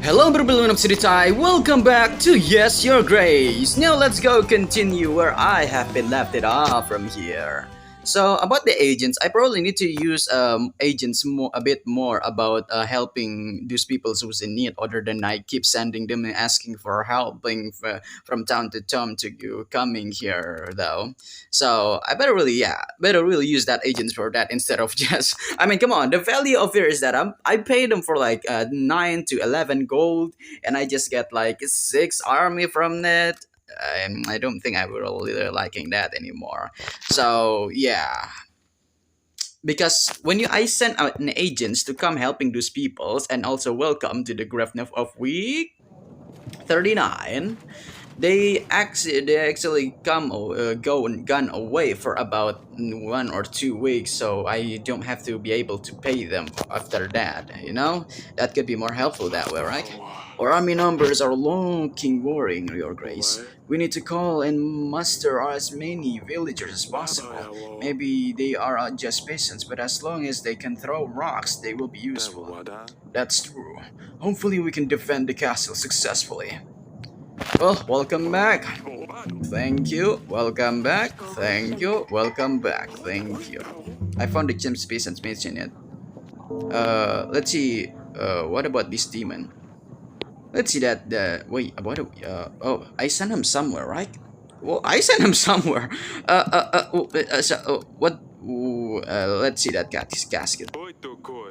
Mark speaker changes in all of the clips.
Speaker 1: Hello, everyone of City Tai. Welcome back to Yes Your Grace. Now let's go continue where I have been left it off from here. So about the agents, I probably need to use agents a bit more about helping those people who's in need, other than I keep sending them and asking for helping from town to town to you coming here though. So I better really use that agents for that instead of just. I mean, come on. The value of it is that I paid them for like 9 to 11 gold, and I just get like 6 army from it. I don't think I will really liking that anymore. So yeah, because when I send out an agents to come helping those peoples and also welcome to the Grefnef of week 39, they actually go and gone away for about 1 or 2 weeks, so I don't have to be able to pay them after that. That could be more helpful that way, right? Our army numbers are looking worrying, Your Grace. We need to call and muster as many villagers as possible. Maybe they are just peasants, but as long as they can throw rocks, they will be useful. That's true. Hopefully we can defend the castle successfully. Well, welcome back. Thank you. Welcome back. Thank you. Welcome back. Thank you. I found the gem space and mention it. Let's see. What about this demon? Let's see that. Wait. What? Oh, I sent him somewhere, right? Well, I sent him somewhere. What? Let's see that casket.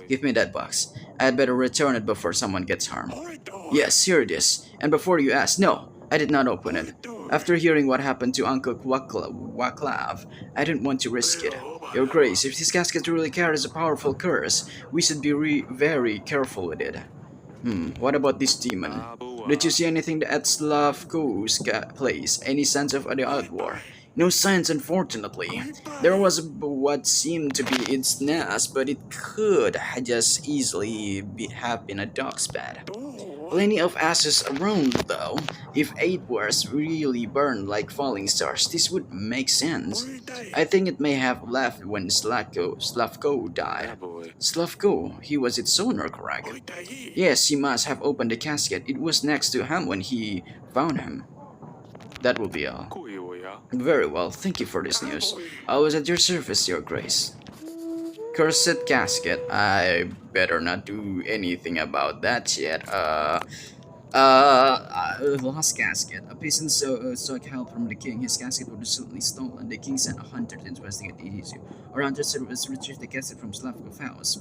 Speaker 1: Give me that box. I had better return it before someone gets harmed. Yes, here it is. And before you ask, no, I did not open it. After hearing what happened to Uncle Waklav, I didn't want to risk it. Your Grace, if this casket really carries a powerful curse, we should be very careful with it. What about this demon? Did you see anything at Slavko's place? Any signs of the outwar? No signs, unfortunately. There was what seemed to be its nest, but it could just easily have been a dog's bed. Plenty of ashes around, though. If eight wars really burned like falling stars, this would make sense. I think it may have left when Slavko died. Slavko, he was its owner, correct? Yes, he must have opened the casket. It was next to him when he found him. That will be all. Very well, thank you for this news. I was at your service, Your Grace. Cursed casket. I better not do anything about that yet. Lost casket. A peasant sought help from the king. His casket was recently stolen. The king sent a hunter to investigate the issue. Our hunter service retrieved the casket from Slavkov's house.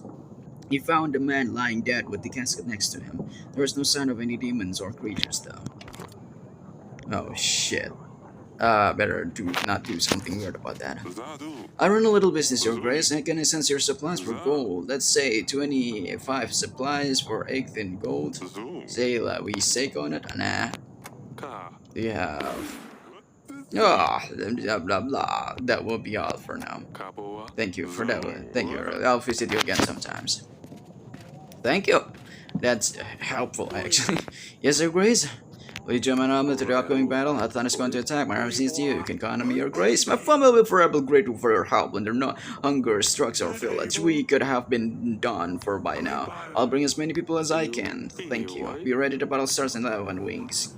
Speaker 1: He found the man lying dead with the casket next to him. There was no sign of any demons or creatures, though. Oh shit. Better not do something weird about that. I run a little business, Your Grace, and can I sense your supplies for gold? Let's say 25 supplies for 18 gold. Say we sake on it? Nah. You have. Blah blah blah. That will be all for now. Thank you for that. Thank you. I'll visit you again sometimes. Thank you. That's helpful, actually. Yes, Your Grace. Will you join my army to the upcoming battle? Atlan is going to attack. My army sees you. You can count on me, Your Grace. My family will be forever grateful for your help when their hunger strikes our village. We could have been done for by now. I'll bring as many people as I can. Thank you. Be ready. The battle starts in 11 wings.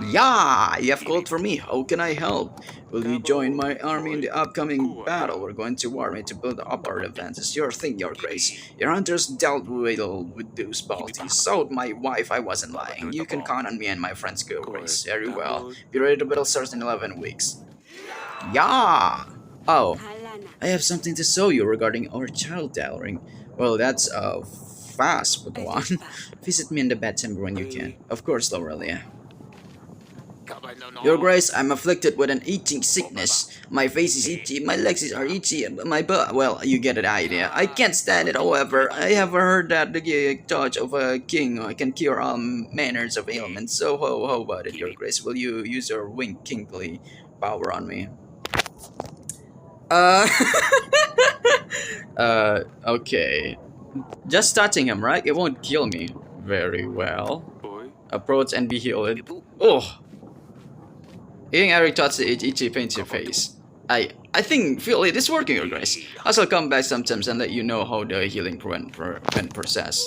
Speaker 1: Yeah, you have called for me. How can I help? Will you join my army in the upcoming battle? We're going to war to build up our defenses. Your thing, Your Grace. Your hunters dealt well with those balties. So my wife, I wasn't lying. You can count on me and my friends, Your Grace. Very well. Be ready to battle starts in 11 weeks. Yeah. Oh, I have something to show you regarding our child tailoring. Well, that's fast, but one. Visit me in the bedchamber when you can. Of course, Lorelia. Your Grace, I'm afflicted with an itching sickness. My face is itchy, my legs are itchy, my butt. Well, you get the idea. I can't stand it, however. I have heard that the touch of a king can cure all manners of ailments. So, how about it, Your Grace? Will you use your wing kingly power on me? Uh. Okay. Just touching him, right? It won't kill me. Very well. Approach and be healed. Oh! Hearing Eric touch the itchy paints your face. I feel it is working, Your Grace. I shall come back sometimes and let you know how the healing went process.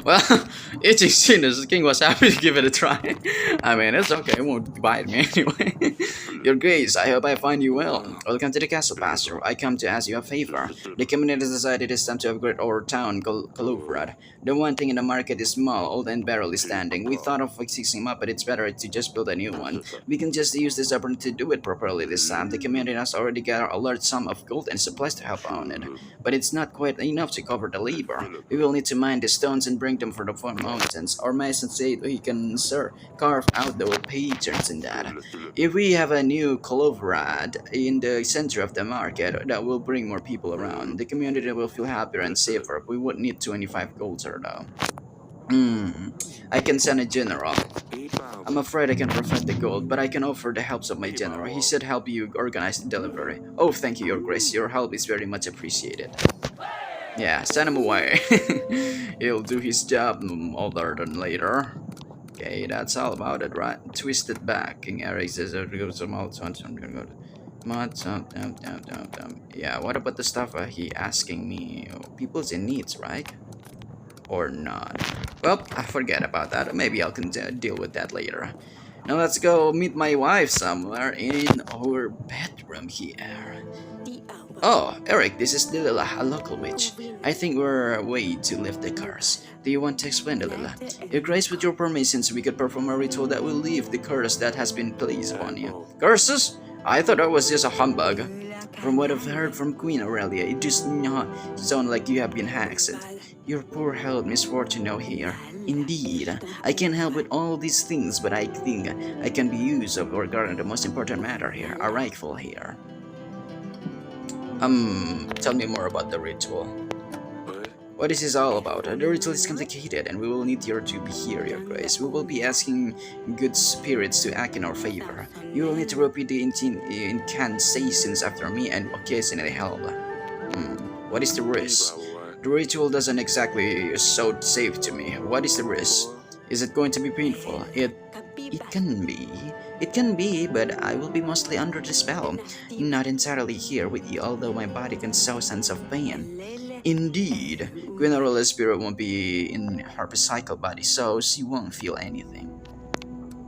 Speaker 1: Well, eating sinners, the king was happy to give it a try. I mean, it's okay, it won't bite me anyway. Your Grace, I hope I find you well. Welcome to the castle, Pastor. I come to ask you a favor. The community decided it's time to upgrade our town, Kalovrad. The one thing in the market is small, old and barely standing. We thought of fixing him up, but it's better to just build a new one. We can just use this opportunity to do it properly this time. The community has already got a large sum of gold and supplies to help on it, but it's not quite enough to cover the labor. We will need to mine the stones and bring them from the far mountains. Our mason said he can, sir, carve out the patterns in that. If we have a new Kolovrad in the center of the market, that will bring more people around. The community will feel happier and safer. We would need 25 gold, sir, though. I can send a general. I'm afraid I can't provide the gold, but I can offer the helps of my general. He said help you organize the delivery. Oh, thank you, Your Grace. Your help is very much appreciated. Yeah, send him away. He'll do his job older than later. Okay, that's all about it, right? Twisted back. King Eric says yeah, what about the stuff he asking me? People's in needs, right? Or not? Well, I forget about that. Maybe I can deal with that later. Now let's go meet my wife somewhere in our bedroom here. Oh, Eric, this is Delilah, a local witch. I think we're a way to lift the curse. Do you want to explain, Delilah? Your Grace, with your permissions, we could perform a ritual that will lift the curse that has been placed upon you. Curses? I thought that was just a humbug. From what I've heard from Queen Aurelia, it does not sound like you have been hexed. Your poor health misfortune now here. Indeed, I can't help with all these things, but I think I can be used of regarding the most important matter here, a rifle here. Tell me more about the ritual. What is this all about? The ritual is complicated and we will need you to be here, Your Grace. We will be asking good spirits to act in our favor. You will need to repeat the incantations after me and occasionally help. What is the risk? The ritual doesn't exactly sound safe to me. What is the risk? Is it going to be painful? It can be. It can be, but I will be mostly under the spell. Not entirely here with you, although my body can show sense of pain. Indeed, Queen Aurelia's spirit won't be in her psychical body, so she won't feel anything.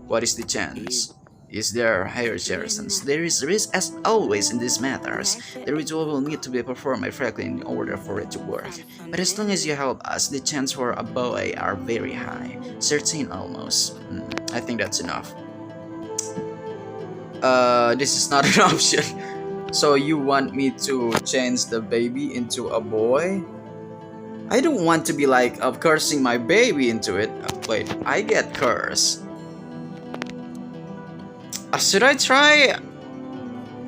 Speaker 1: What is the chance? Is there higher chances? There is risk as always in these matters. The ritual will need to be performed correctly in order for it to work. But as long as you help us, the chances for a boy are very high. 13 almost. I think that's enough. This is not an option. So you want me to change the baby into a boy? I don't want to be like cursing my baby into it. Wait, I get cursed. Should I try?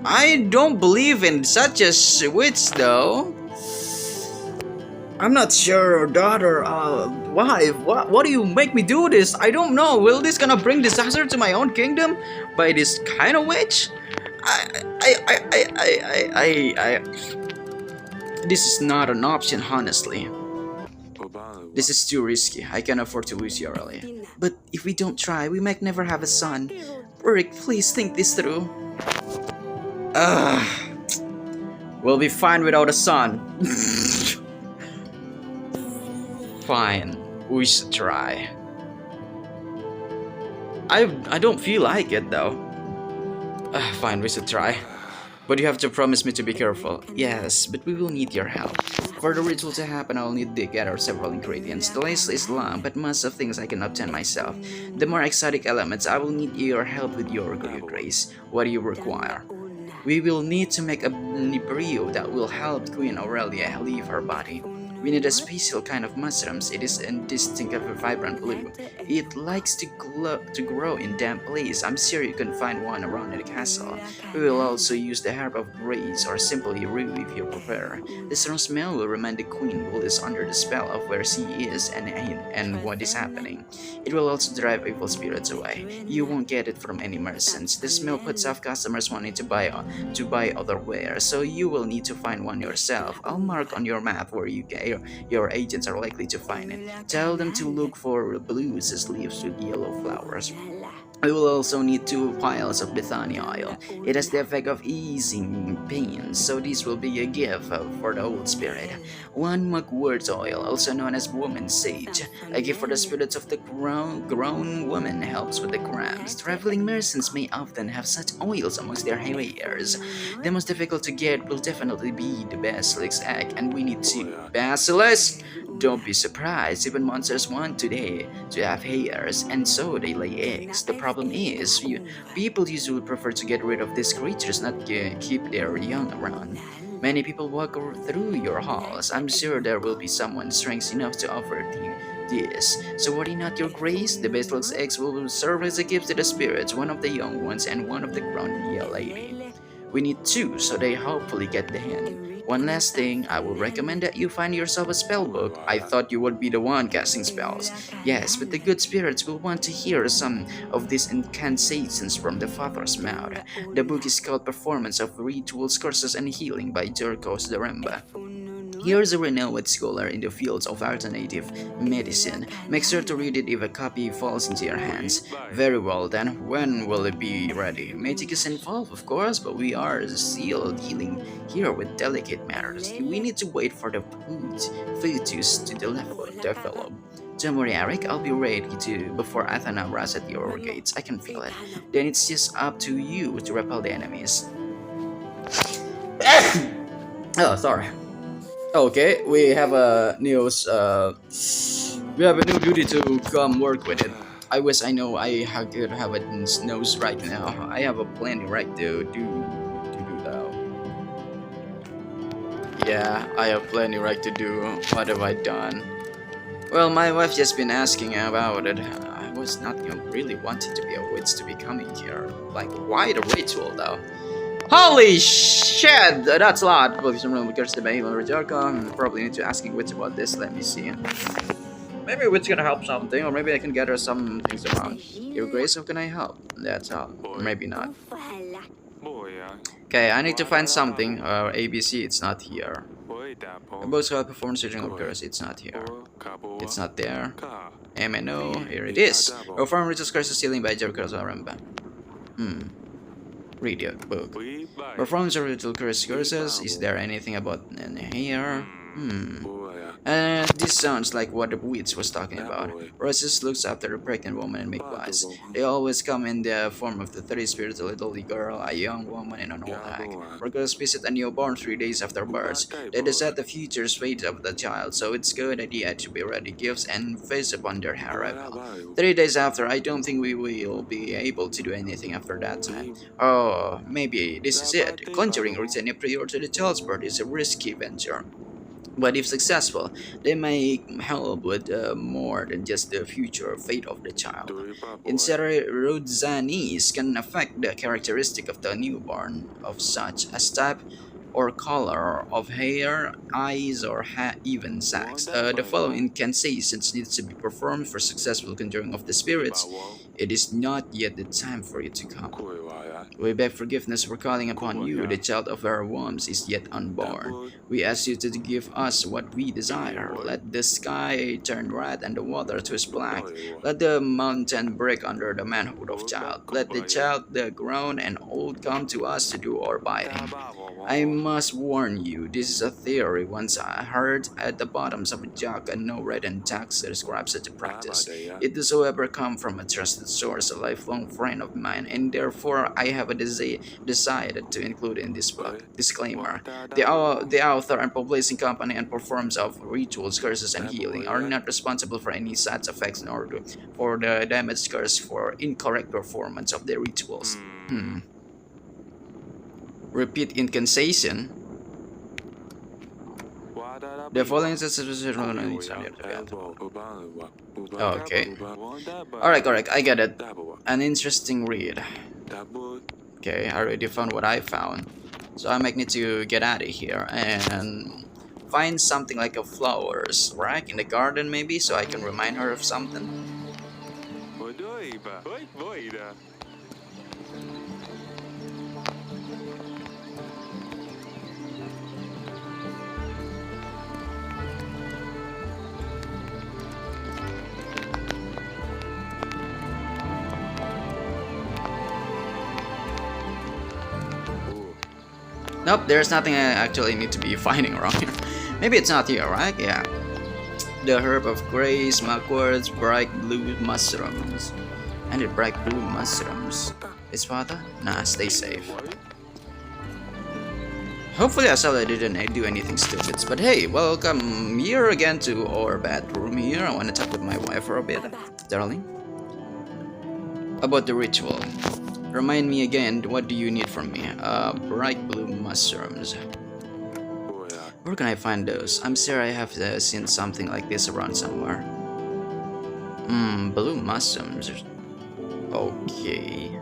Speaker 1: I don't believe in such a switch though. I'm not sure, daughter, wife, what do you make me do this? I don't know. Will this gonna bring disaster to my own kingdom by this kind of witch? This is not an option, honestly. This is too risky. I can't afford to lose you early. But if we don't try, we might never have a son. Rick, please think this through. We'll be fine without a son. Fine, we should try. I don't feel like it though. Fine, we should try. But you have to promise me to be careful. Yes, but we will need your help. For the ritual to happen, I will need to gather several ingredients. The list is long, but most of things I can obtain myself. The more exotic elements, I will need your help with your Grace. What do you require? We will need to make a nibrio that will help Queen Aurelia leave her body. We need a special kind of mushrooms. It is indistinct of a vibrant blue. It likes to grow in damp place. I'm sure you can find one around the castle. We will also use the herb of grace or simply rue if you prefer. The strong smell will remind the queen who is under the spell of where she is and what is happening. It will also drive evil spirits away. You won't get it from any merchants. The smell puts off customers wanting to buy other wares, so you will need to find one yourself. I'll mark on your map where your agents are likely to find it. Tell them to look for blue leaves with yellow flowers. We will also need 2 vials of Bethany oil. It has the effect of easing pain, so this will be a gift for the old spirit. 1 mugwort oil, also known as woman's sage, a gift for the spirits of the grown woman, helps with the cramps. Traveling merchants may often have such oils amongst their wares. The most difficult to get will definitely be the basilisk egg, and we need 2 basilisk. Don't be surprised, even monsters want today to have hairs, and so they lay eggs. The problem is, people usually prefer to get rid of these creatures, not keep their young around. Many people walk through your halls. I'm sure there will be someone strength enough to offer this. So worry not, your grace. The basilisk eggs will serve as a gift to the spirits, one of the young ones and one of the grown lady. We need 2, so they hopefully get the hint. One last thing, I will recommend that you find yourself a spell book. I thought you would be the one casting spells. Yes, but the good spirits will want to hear some of these incantations from the Father's mouth. The book is called Performance of Rituals, Curses, and Healing by Jorkos Daremba. Here's a renowned scholar in the fields of alternative medicine. Make sure to read it if a copy falls into your hands. Very well then, when will it be ready? Magic is involved, of course, but we are still dealing here with delicate matters. We need to wait for the fetus to develop. Don't worry, Eric, I'll be ready to before Athena runs at your gates. I can feel it. Then it's just up to you to repel the enemies. Oh, sorry. Okay, we have a news. We have a new duty to come work with it. I wish I know could have a nose right now. I have a plenty right to do that. Yeah, I have plenty right to do. What have I done? Well, my wife just been asking about it. I was not really wanting to be a witch to be coming here. Like, why the ritual though? Holy shit! That's a lot. Probably some random curse debate on Rajaka. Probably need to asking Witch about this. Let me see. Maybe Witch gonna help something, or maybe I can gather some things around. Your Grace, how can I help? That's all. Maybe not. Okay, I need to find something. ABC, it's not here. Both performance searching of curse, it's not here. It's not there. MNO, here it is. Perform Rituals Curses Healing by Jorkos Daremba. Read your book. Performance of ritual curses. Is there anything about in here? This sounds like what the witch was talking about. Roses looks after a pregnant woman and midwives. They always come in the form of the 3 spirits, a little girl, a young woman, and an old hag. Workers visit a newborn 3 days after birth. They decide the future fate of the child, so it's a good idea to be ready gifts and face upon their arrival. 3 days after, I don't think we will be able to do anything after that time. Oh, maybe this is it. Conjuring written prior to the child's birth is a risky venture. But if successful, they may help with more than just the future fate of the child. Inserodzanis can affect the characteristic of the newborn of such as type or color of hair, eyes, or even sex. The following incantations needs to be performed for successful conjuring of the spirits. It is not yet the time for you to come. We beg forgiveness for calling upon you. The child of our wombs is yet unborn. We ask you to give us what we desire. Let the sky turn red and the water twist black. Let the mountain break under the manhood of child. Let the child, the grown and old, come to us to do our bidding. I must warn you, this is a theory once I heard at the bottoms of a jug, and no written text describes such a practice. It does, however, come from a trusted source, a lifelong friend of mine, and therefore I have decided to include in this book. Disclaimer: the author and publishing company and performers of rituals, curses, and healing are not responsible for any side effects nor for the damage caused for incorrect performance of the rituals. Repeat incantation. The following is okay. Alright, I get it. An interesting read. Okay, I already found what I found. So I might need to get out of here and find something like a flowers rack in the garden maybe, so I can remind her of something. Nope, there's nothing I actually need to be finding around here. Maybe it's not here, right? Yeah. The herb of grace, mugworts, bright blue mushrooms. And the bright blue mushrooms. His father? Nah, stay safe. Hopefully Asala didn't do anything stupid. But hey, welcome here again to our bedroom here. I want to talk with my wife for a bit. Darling? About the ritual. Remind me again, what do you need from me? Bright blue mushrooms. Where can I find those? I'm sure I have seen something like this around somewhere. Blue mushrooms. Okay.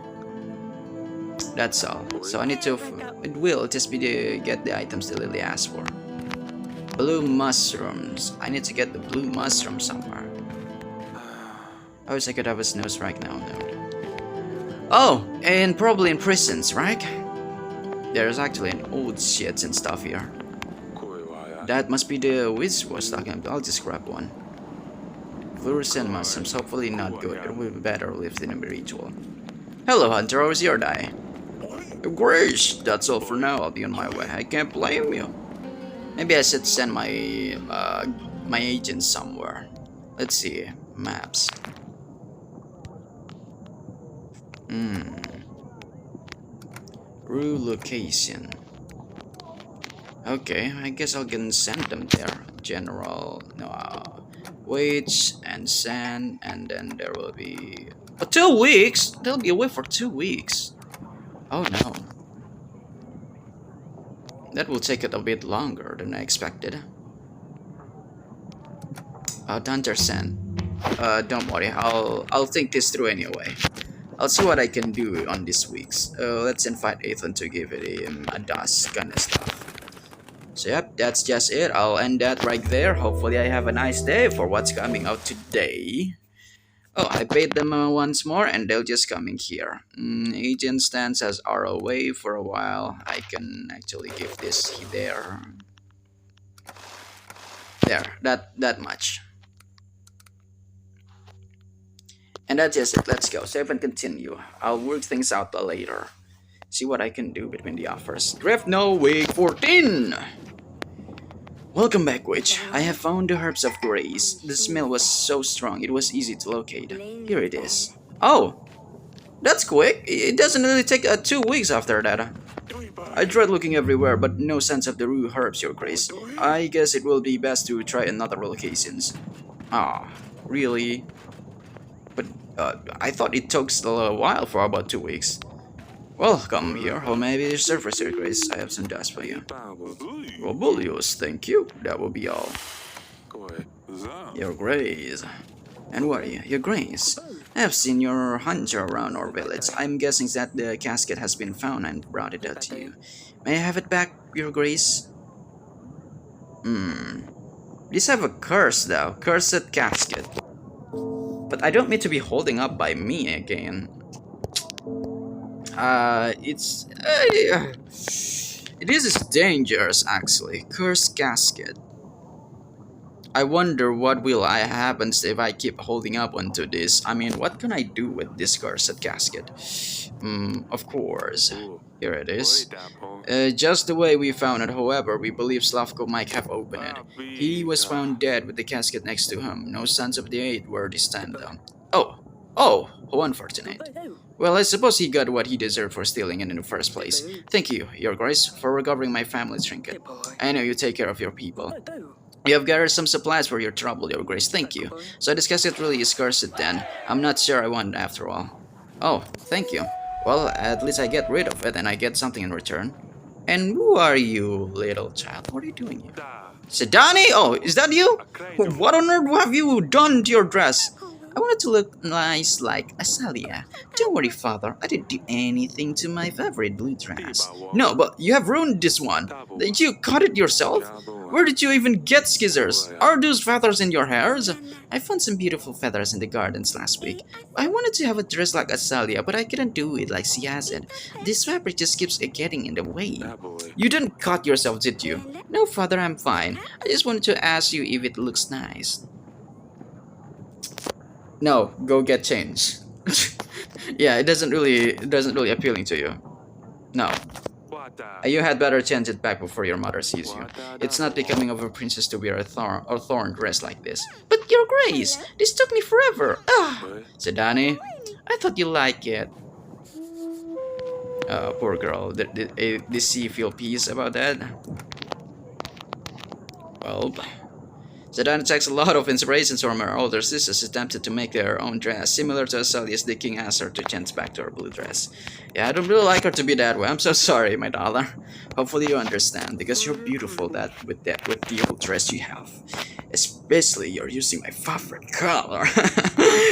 Speaker 1: That's all. So I need to... It will just be to get the items that Lily asked for. Blue mushrooms. I need to get the blue mushroom somewhere. I wish I could have a snooze right now. No. Oh, and probably in prisons, right? There's actually an old shit and stuff here. That must be the witch was talking about. I'll just grab one. Fluorescent mushrooms, hopefully not good. It will be better lived in a ritual. Hello, Hunter. How was your day? Grace, that's all for now. I'll be on my way. I can't blame you. Maybe I should send my my agent somewhere. Let's see. Maps. Rue location. Okay, I guess I can send them there. General, no, wage and sand, and then there will be 2 weeks. They'll be away for 2 weeks. Oh no, that will take it a bit longer than I expected. Hunter sand. Don't worry, I'll think this through anyway. I'll see what I can do on this week's. Let's invite Ethan to give it a dust kind of stuff. So yep, that's just it. I'll end that right there. Hopefully I have a nice day for what's coming out today. Oh, I paid them once more and they'll just come in here. Agent stands as are away for a while. I can actually give this there. There, that much. And that's just it. Let's go. Save and continue. I'll work things out later. See what I can do between the offers. Drift No Week 14! Welcome back, witch. I have found the herbs of grace. The smell was so strong, it was easy to locate. Here it is. Oh! That's quick. It doesn't really take 2 weeks after that. I tried looking everywhere, but no sense of the rue herbs, your grace. I guess it will be best to try another locations. Ah, really? But I thought it took a while for about 2 weeks. Well, come here, or maybe the surface, your grace. I have some dust for you. Robulius, thank you. That will be all. Your grace. And what are you? Your grace. I have seen your hunter around our village. I'm guessing that the casket has been found and brought it out to you. May I have it back, your grace? These have a curse though. Cursed casket. But I don't mean to be holding up by me again. It is dangerous actually. Cursed casket. I wonder what will happen if I keep holding up onto this. I mean, what can I do with this cursed casket? Of course. Here it is. Just the way we found it, however, we believe Slavko might have opened it. He was found dead with the casket next to him. No signs of the aid were distant though. Oh, how unfortunate. Well, I suppose he got what he deserved for stealing it in the first place. Thank you, your grace, for recovering my family trinket. I know you take care of your people. You have gathered some supplies for your trouble, your grace. Thank you. So this casket really is cursed then. I'm not sure I want it after all. Oh, thank you. Well, at least I get rid of it and I get something in return. And who are you, little child? What are you doing here? Sedani? Oh, is that you? What on earth have you done to your dress? I wanted to look nice like Asalia. Don't worry, father. I didn't do anything to my favorite blue dress. No, but you have ruined this one. Did you cut it yourself? Where did you even get scissors? Are those feathers in your hairs? I found some beautiful feathers in the gardens last week. I wanted to have a dress like Asalia, but I couldn't do it like she has it. This fabric just keeps getting in the way. You didn't cut yourself, did you? No, father, I'm fine. I just wanted to ask you if it looks nice. No, go get changed. Yeah, it doesn't really appealing to you. No. You had better change it back before your mother sees you. It's not becoming of a princess to wear a thorn dress like this. But your grace, this took me forever. Ah, said Danny. I thought you liked it. Poor girl. Did she feel peace about that? Well, Zidane takes a lot of inspirations from her older sisters attempted to make their own dress, similar to Azalea's the king asked her to change back to her blue dress. Yeah, I don't really like her to be that way. I'm so sorry, my daughter. Hopefully you understand, because you're beautiful with the old dress you have. Especially you're using my favorite color.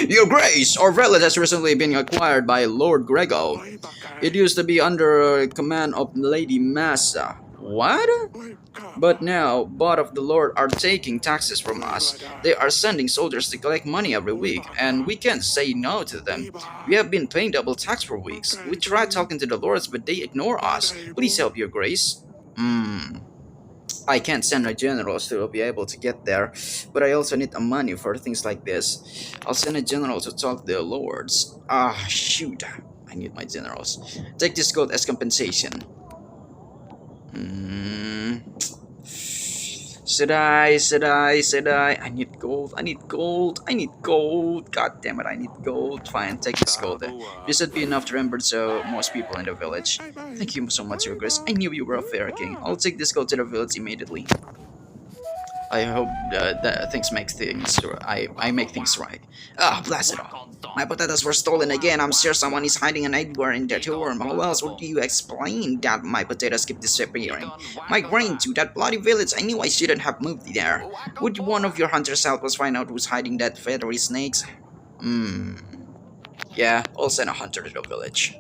Speaker 1: Your Grace, our village has recently been acquired by Lord Grego. It used to be under command of Lady Massa. What? But now, both of the Lord are taking taxes from us. They are sending soldiers to collect money every week, and we can't say no to them. We have been paying double tax for weeks. We tried talking to the Lords, but they ignore us. Please help, your Grace. I can't send my generals to be able to get there, but I also need money for things like this. I'll send a general to talk to the Lords. Ah, shoot. I need my generals. Take this gold as compensation. Should I? I need gold. I need gold. God damn it, I need gold. Fine, take this gold. This would be enough to remember so most people in the village. Thank you so much, Your Grace. I knew you were a fair king. I'll take this gold to the village immediately. I hope that things make things I make things right. Ah, blast it all. My potatoes were stolen again. I'm sure someone is hiding an anywhere in that room. How else would you explain that my potatoes keep disappearing? My grain to that bloody village. I knew I shouldn't have moved there. Would one of your hunters help us find out who's hiding that feathery snakes? Yeah, I'll send a hunter to the village.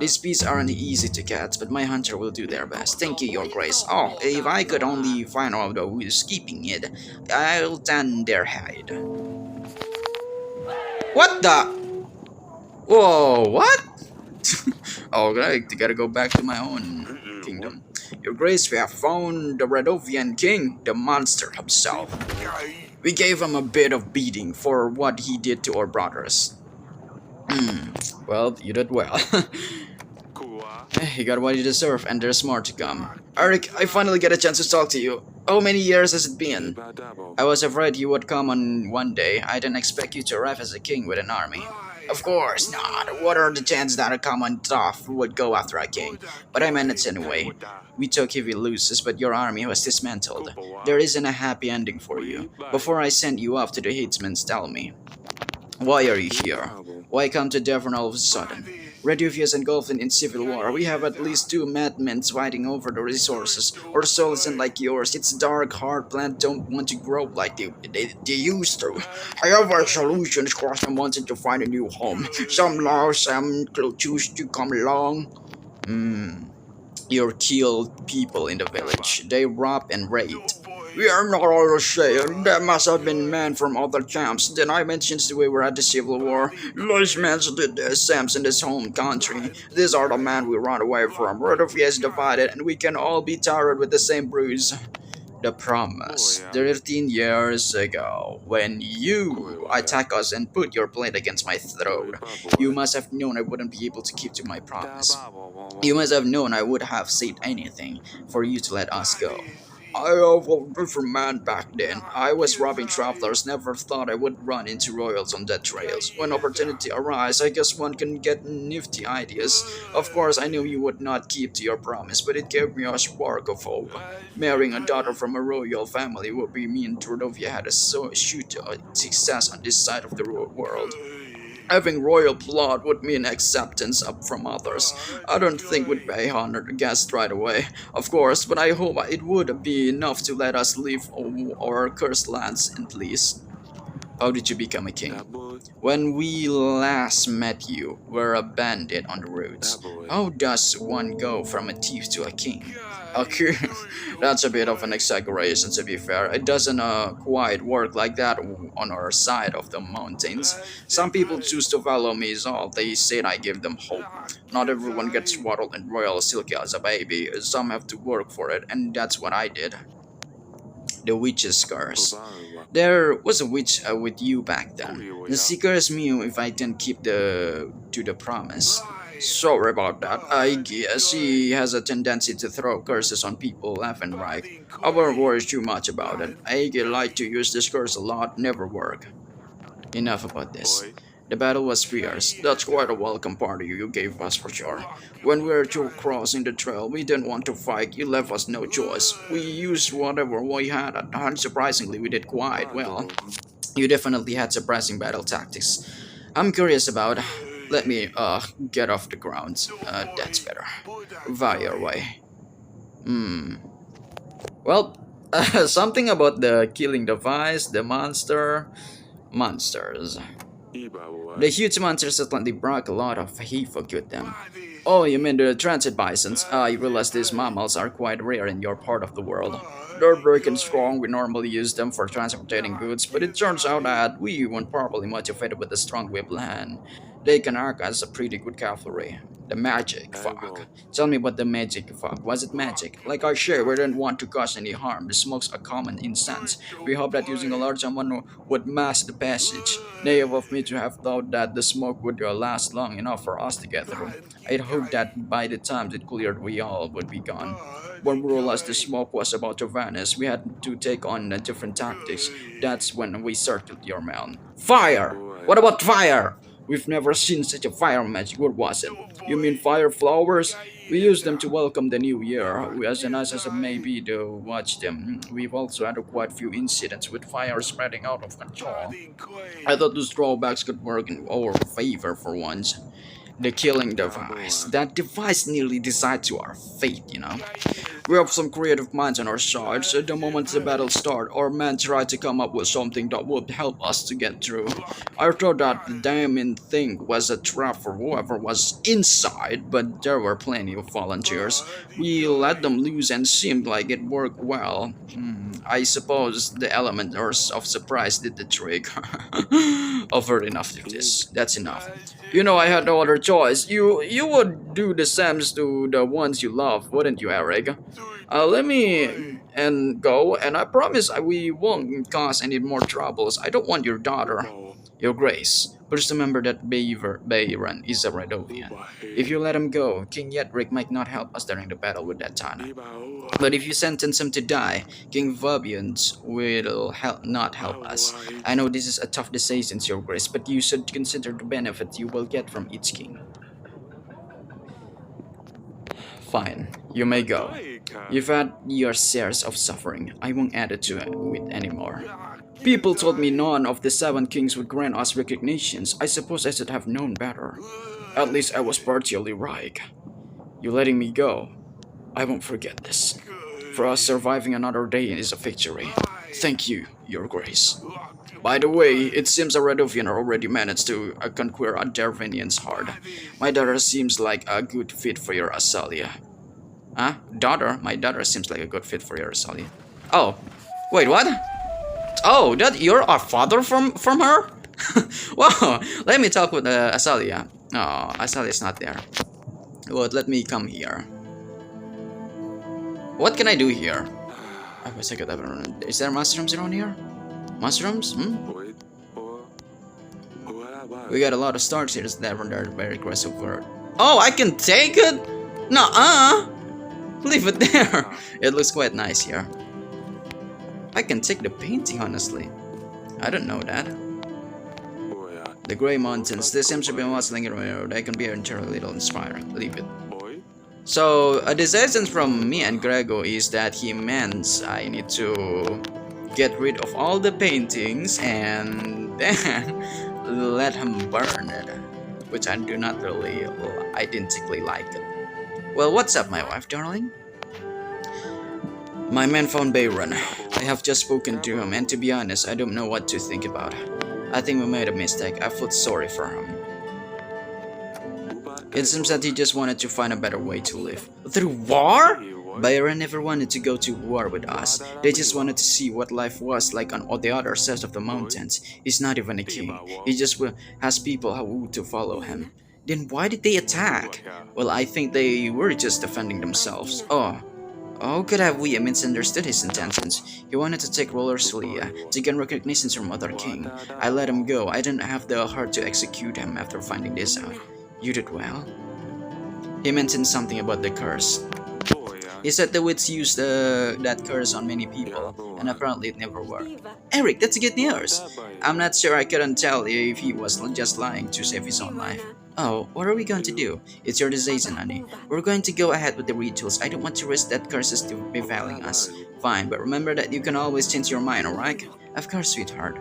Speaker 1: These beasts aren't easy to catch, but my hunter will do their best. Thank you, Your Grace. Oh, if I could only find out who is keeping it, I'll tan their hide. What the? Whoa, what? Okay, I gotta go back to my own kingdom. Your Grace, we have found the Radovian king, the monster himself. We gave him a bit of beating for what he did to our brothers. Well, you did well. You got what you deserve, and there's more to come. Eric, I finally get a chance to talk to you. How many years has it been? I was afraid you would come on one day. I didn't expect you to arrive as a king with an army. Of course not. What are the chances that a common tough would go after a king? But I managed anyway. We took heavy losses, but your army was dismantled. There isn't a happy ending for you. Before I send you off to the Headsmen, tell me. Why are you here? Why come to Devon all of a sudden? Reduvia is engulfed in civil war. We have at least 2 madmen fighting over the resources. Our soul isn't like yours. It's dark, hard plant don't want to grow like they used to. However, solutions cross them wanted to find a new home. Some lost, some choose to come along. You killed people in the village. They robbed and raped. We are not all the same. There must have been men from other camps. Then I mentioned we were at the Civil War. Those men did the same in this home country. These are the men we run away from. Rodovia is divided, and we can all be tarred with the same bruise. The promise. 13 years ago, when you attacked us and put your blade against my throat, you must have known I wouldn't be able to keep to my promise. You must have known I would have said anything for you to let us go. I was a different man back then. I was robbing travelers, never thought I would run into royals on death trails. When opportunity arises, I guess one can get nifty ideas. Of course, I knew you would not keep to your promise, but it gave me a spark of hope. Marrying a daughter from a royal family would be mean Rodovia had a shoot success on this side of the world. Having royal blood would mean acceptance up from others. I don't think we'd pay honored guests right away, of course, but I hope it would be enough to let us leave our cursed lands in peace. How did you become a king? When we last met you, were a bandit on the roads. How does one go from a thief to a king? A king? That's a bit of an exaggeration, to be fair. It doesn't quite work like that on our side of the mountains. Some people choose to follow me is all. They said I give them hope. Not everyone gets swaddled in royal silk as a baby. Some have to work for it, and that's what I did. The witch's curse. There was a witch with you back then. The seekers knew if I didn't keep to the promise. Sorry about that. I guess he has a tendency to throw curses on people left and right. I won't worry too much about it. I like to use this curse a lot, never work. Enough about this. The battle was fierce. That's quite a welcome party you gave us for sure. When we were two crossing the trail, we didn't want to fight. You left us no choice. We used whatever we had at hand. Surprisingly, we did quite well. You definitely had surprising battle tactics. I'm curious about. Let me get off the ground. That's better. Fire away. Hmm. Well, something about the killing device, the monsters. The huge monsters certainly brought a lot of havoc with them. Oh, you mean the transit bisons? I realize these mammals are quite rare in your part of the world. They're big and strong. We normally use them for transporting goods, but it turns out that we weren't properly motivated with a strong weapon hand. They can act as a pretty good cavalry. The magic fog. Tell me about the magic fog. Was it magic? Like I share, we didn't want to cause any harm. The smoke's a common instance. We hope that using a large amount would mask the passage. Naive of me to have thought that the smoke would last long enough for us to get through. I'd hoped that by the time it cleared, we all would be gone. When we realized the smoke was about to vanish, we had to take on different tactics. That's when we circled your mound. Fire! What about fire? We've never seen such a fire magic. What was it? You mean fire flowers? We use them to welcome the new year. As nice as it may be to watch them, we've also had quite a few incidents with fire spreading out of control. I thought those drawbacks could work in our favor for once. The killing device. That device nearly decided to our fate. We have some creative minds on our side, so the moment the battle started, our men tried to come up with something that would help us to get through. I thought that the damning thing was a trap for whoever was inside, but there were plenty of volunteers. We let them loose and seemed like it worked well. I suppose the element of surprise did the trick. Over enough of this. That's enough. I had no other choice. You would do the same to the ones you love, wouldn't you, Eric? Let me and go, and I promise we won't cause any more troubles. I don't want your daughter. Your Grace, please remember that Bayron is a Radovian. If you let him go, King Yedric might not help us during the battle with that Tana. But if you sentence him to die, King Vabians will not help us. I know this is a tough decision, Your Grace, but you should consider the benefit you will get from each king. Fine, you may go. You've had your shares of suffering. I won't add it to it anymore. People told me none of the 7 kings would grant us recognitions. I suppose I should have known better. At least I was partially right. You letting me go? I won't forget this. For us, surviving another day is a victory. Thank you, Your Grace. By the way, it seems a Radovian already managed to conquer a Dervinian's heart. My daughter seems like a good fit for your Asalia. Huh? Daughter? My daughter seems like a good fit for your Asalia. Oh, wait, what? Oh, that you're a father from her? Wow, let me talk with Asalia. Oh, Asalia's not there. Well, let me come here. What can I do here? I wish I could have run. Is there mushrooms around here? Mushrooms? We got a lot of stars here that are very aggressive word. Oh, I can take it? Nuh-uh. Leave it there. It looks quite nice here. I can take the painting, honestly. I don't know that. The Grey Mountains. This seems to be muscling around. They can be entirely little inspiring. Leave it. So, the suggestion from me and Grego is that he means I need to get rid of all the paintings and then let him burn it, which I do not really identically like it. Well, what's up, my wife, darling? My man found Bayron. I have just spoken to him, and to be honest, I don't know what to think about it. I think we made a mistake. I felt sorry for him. It seems that he just wanted to find a better way to live. Through war? Bayron never wanted to go to war with us. They just wanted to see what life was like on the other side of the mountains. He's not even a king. He just has people who to follow him. Then why did they attack? Well, I think they were just defending themselves. Oh. How could have we misunderstood his intentions? He wanted to take Roller Celia to gain recognition from other king. I let him go. I didn't have the heart to execute him after finding this out. You did well. He mentioned something about the curse. He said the witch used that curse on many people, and apparently it never worked. Eric, that's good news! I'm not sure, I couldn't tell if he was just lying to save his own life. Oh, what are we going to do? It's your decision, honey. We're going to go ahead with the rituals. I don't want to risk that curses to befalling us. Fine, but remember that you can always change your mind, alright? Of course, sweetheart.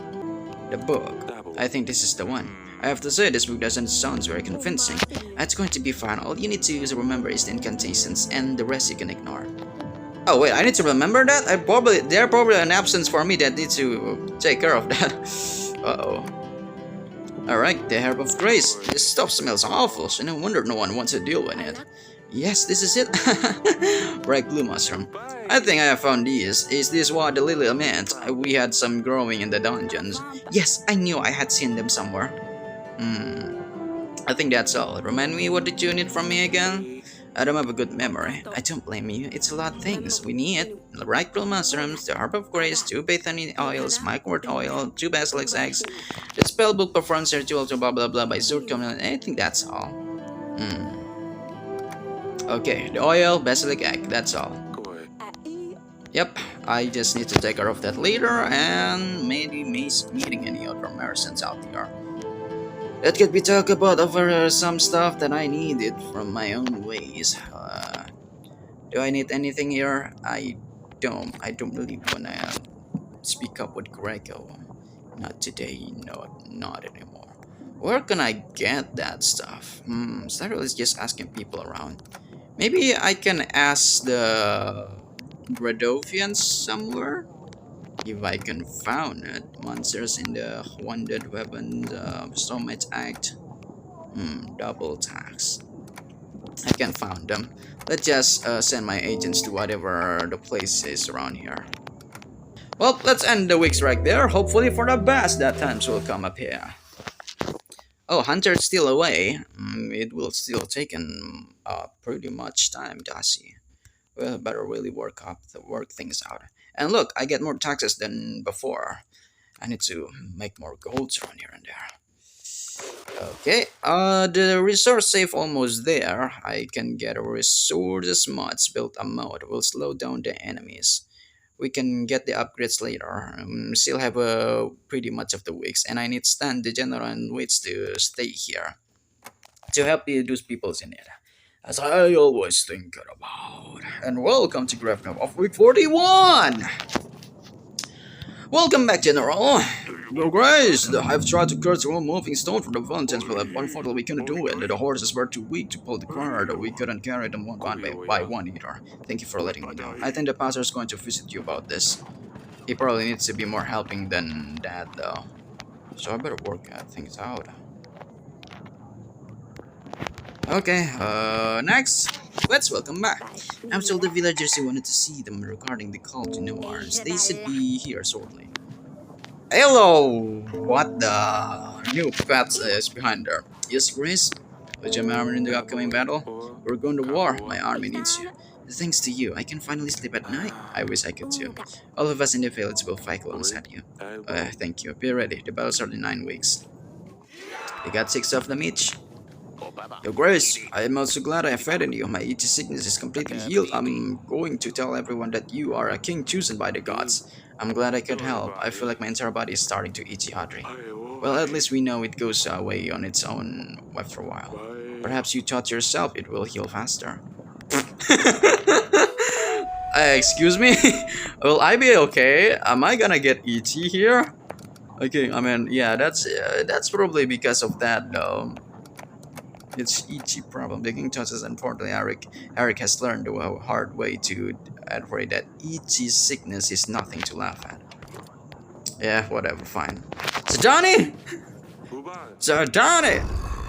Speaker 1: The book. I think this is the one. I have to say, this book doesn't sound very convincing. It's going to be fine. All you need to remember is the incantations, and the rest you can ignore. Oh wait, I need to remember that? There are probably an absence for me that needs to take care of that. Uh-oh. Alright, the Herb of Grace. This stuff smells awful, so no wonder no one wants to deal with it. Yes, this is it. Bright blue mushroom. I think I have found these. Is this what the lily meant? We had some growing in the dungeons. Yes, I knew I had seen them somewhere. I think that's all. Remind me, what did you need from me again? I don't have a good memory. I don't blame you. It's a lot of things. We need the bright blue mushrooms, the Herb of Grace, 2 bethany oils, microwort oil, 2 basilisk eggs. The spellbook performs ritual to blah blah blah by Zurkon. I think that's all. Okay, the oil, basilic egg, that's all. Yep, I just need to take care of that later, and maybe meeting any other merchants out there. That could be talked about over some stuff that I needed from my own ways. Do I need anything here? I don't really wanna speak up with Grego. Not today, no, not anymore. Where can I get that stuff? Started is just asking people around. Maybe I can ask the Gradovians somewhere? If I can found it. Monsters in the Wounded Weapons so much act. Double tax. I can found them. Let's just send my agents to whatever the place is around here. Well, let's end the weeks right there. Hopefully for the best that times will come up here. Oh, Hunter's still away. It will still take him pretty much time, does he? Well, better really work things out. And look, I get more taxes than before. I need to make more golds around here and there. Okay, the resource safe almost there. I can get a resources mods built a mode will slow down the enemies. We can get the upgrades later. Still have pretty much of the weeks, and I need Stan, the general, and Wits to stay here to help those peoples in it, as I always think about. And welcome to Grafnov of week 41. Welcome back, General. Your Grace, I've tried to curse one moving stone from the fountains, but unfortunately we couldn't do it. The horses were too weak to pull the cart. We couldn't carry them one by one either. Thank you for letting me know. I think the pastor is going to visit you about this. He probably needs to be more helping than that, though. So I better work things out. Okay, next. Let's welcome back. I'm told the villagers who wanted to see them regarding the call to Noir's. They should be here shortly. Hello! What the new pet is behind there? Yes, Grace? With your army in the upcoming battle? We're going to war. My army needs you. Thanks to you, I can finally sleep at night. I wish I could too. All of us in the village will fight alongside you. Thank you. Be ready. The battle starts in 9 weeks. We got 6 of them each. Your Grace, I am also glad I have fed in you. My itchy sickness is completely healed. I'm going to tell everyone that you are a king chosen by the gods. I'm glad I could help. I feel like my entire body is starting to itchy hotly. Well, at least we know it goes away on its own after a while. Perhaps you taught yourself it will heal faster. Excuse me? Will I be okay? Am I gonna get itchy here? Okay, I mean, yeah, that's probably because of that though. It's itchy problem. The king touches, unfortunately, Eric has learned the hard way to advocate that itchy sickness is nothing to laugh at. Yeah, whatever, fine. Zidane! Zidane!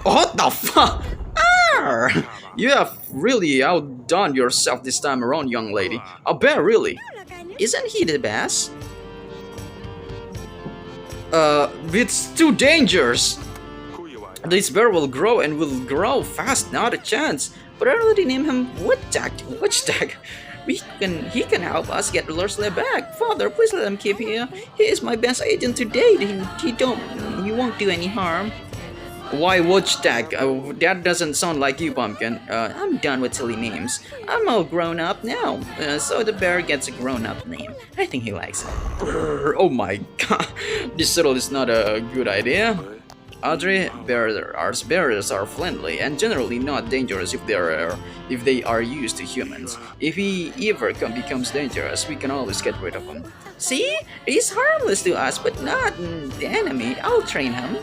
Speaker 1: What the fuck? You have really outdone yourself this time around, young lady. I bet, really. Isn't he the best? It's too dangerous. This bear will grow and will grow fast, not a chance. But I already named him Witchdag. He can help us get Lursley back. Father, please let him keep here. He is my best agent to date. He won't do any harm. Why watch that? That doesn't sound like you, Pumpkin. I'm done with silly names. I'm all grown up now, so the bear gets a grown-up name. I think he likes it. Brrr, oh my god, this riddle is not a good idea. Audrey, bears are friendly and generally not dangerous if they are used to humans. If he ever becomes dangerous, we can always get rid of him. See, he's harmless to us, but not the enemy. I'll train him.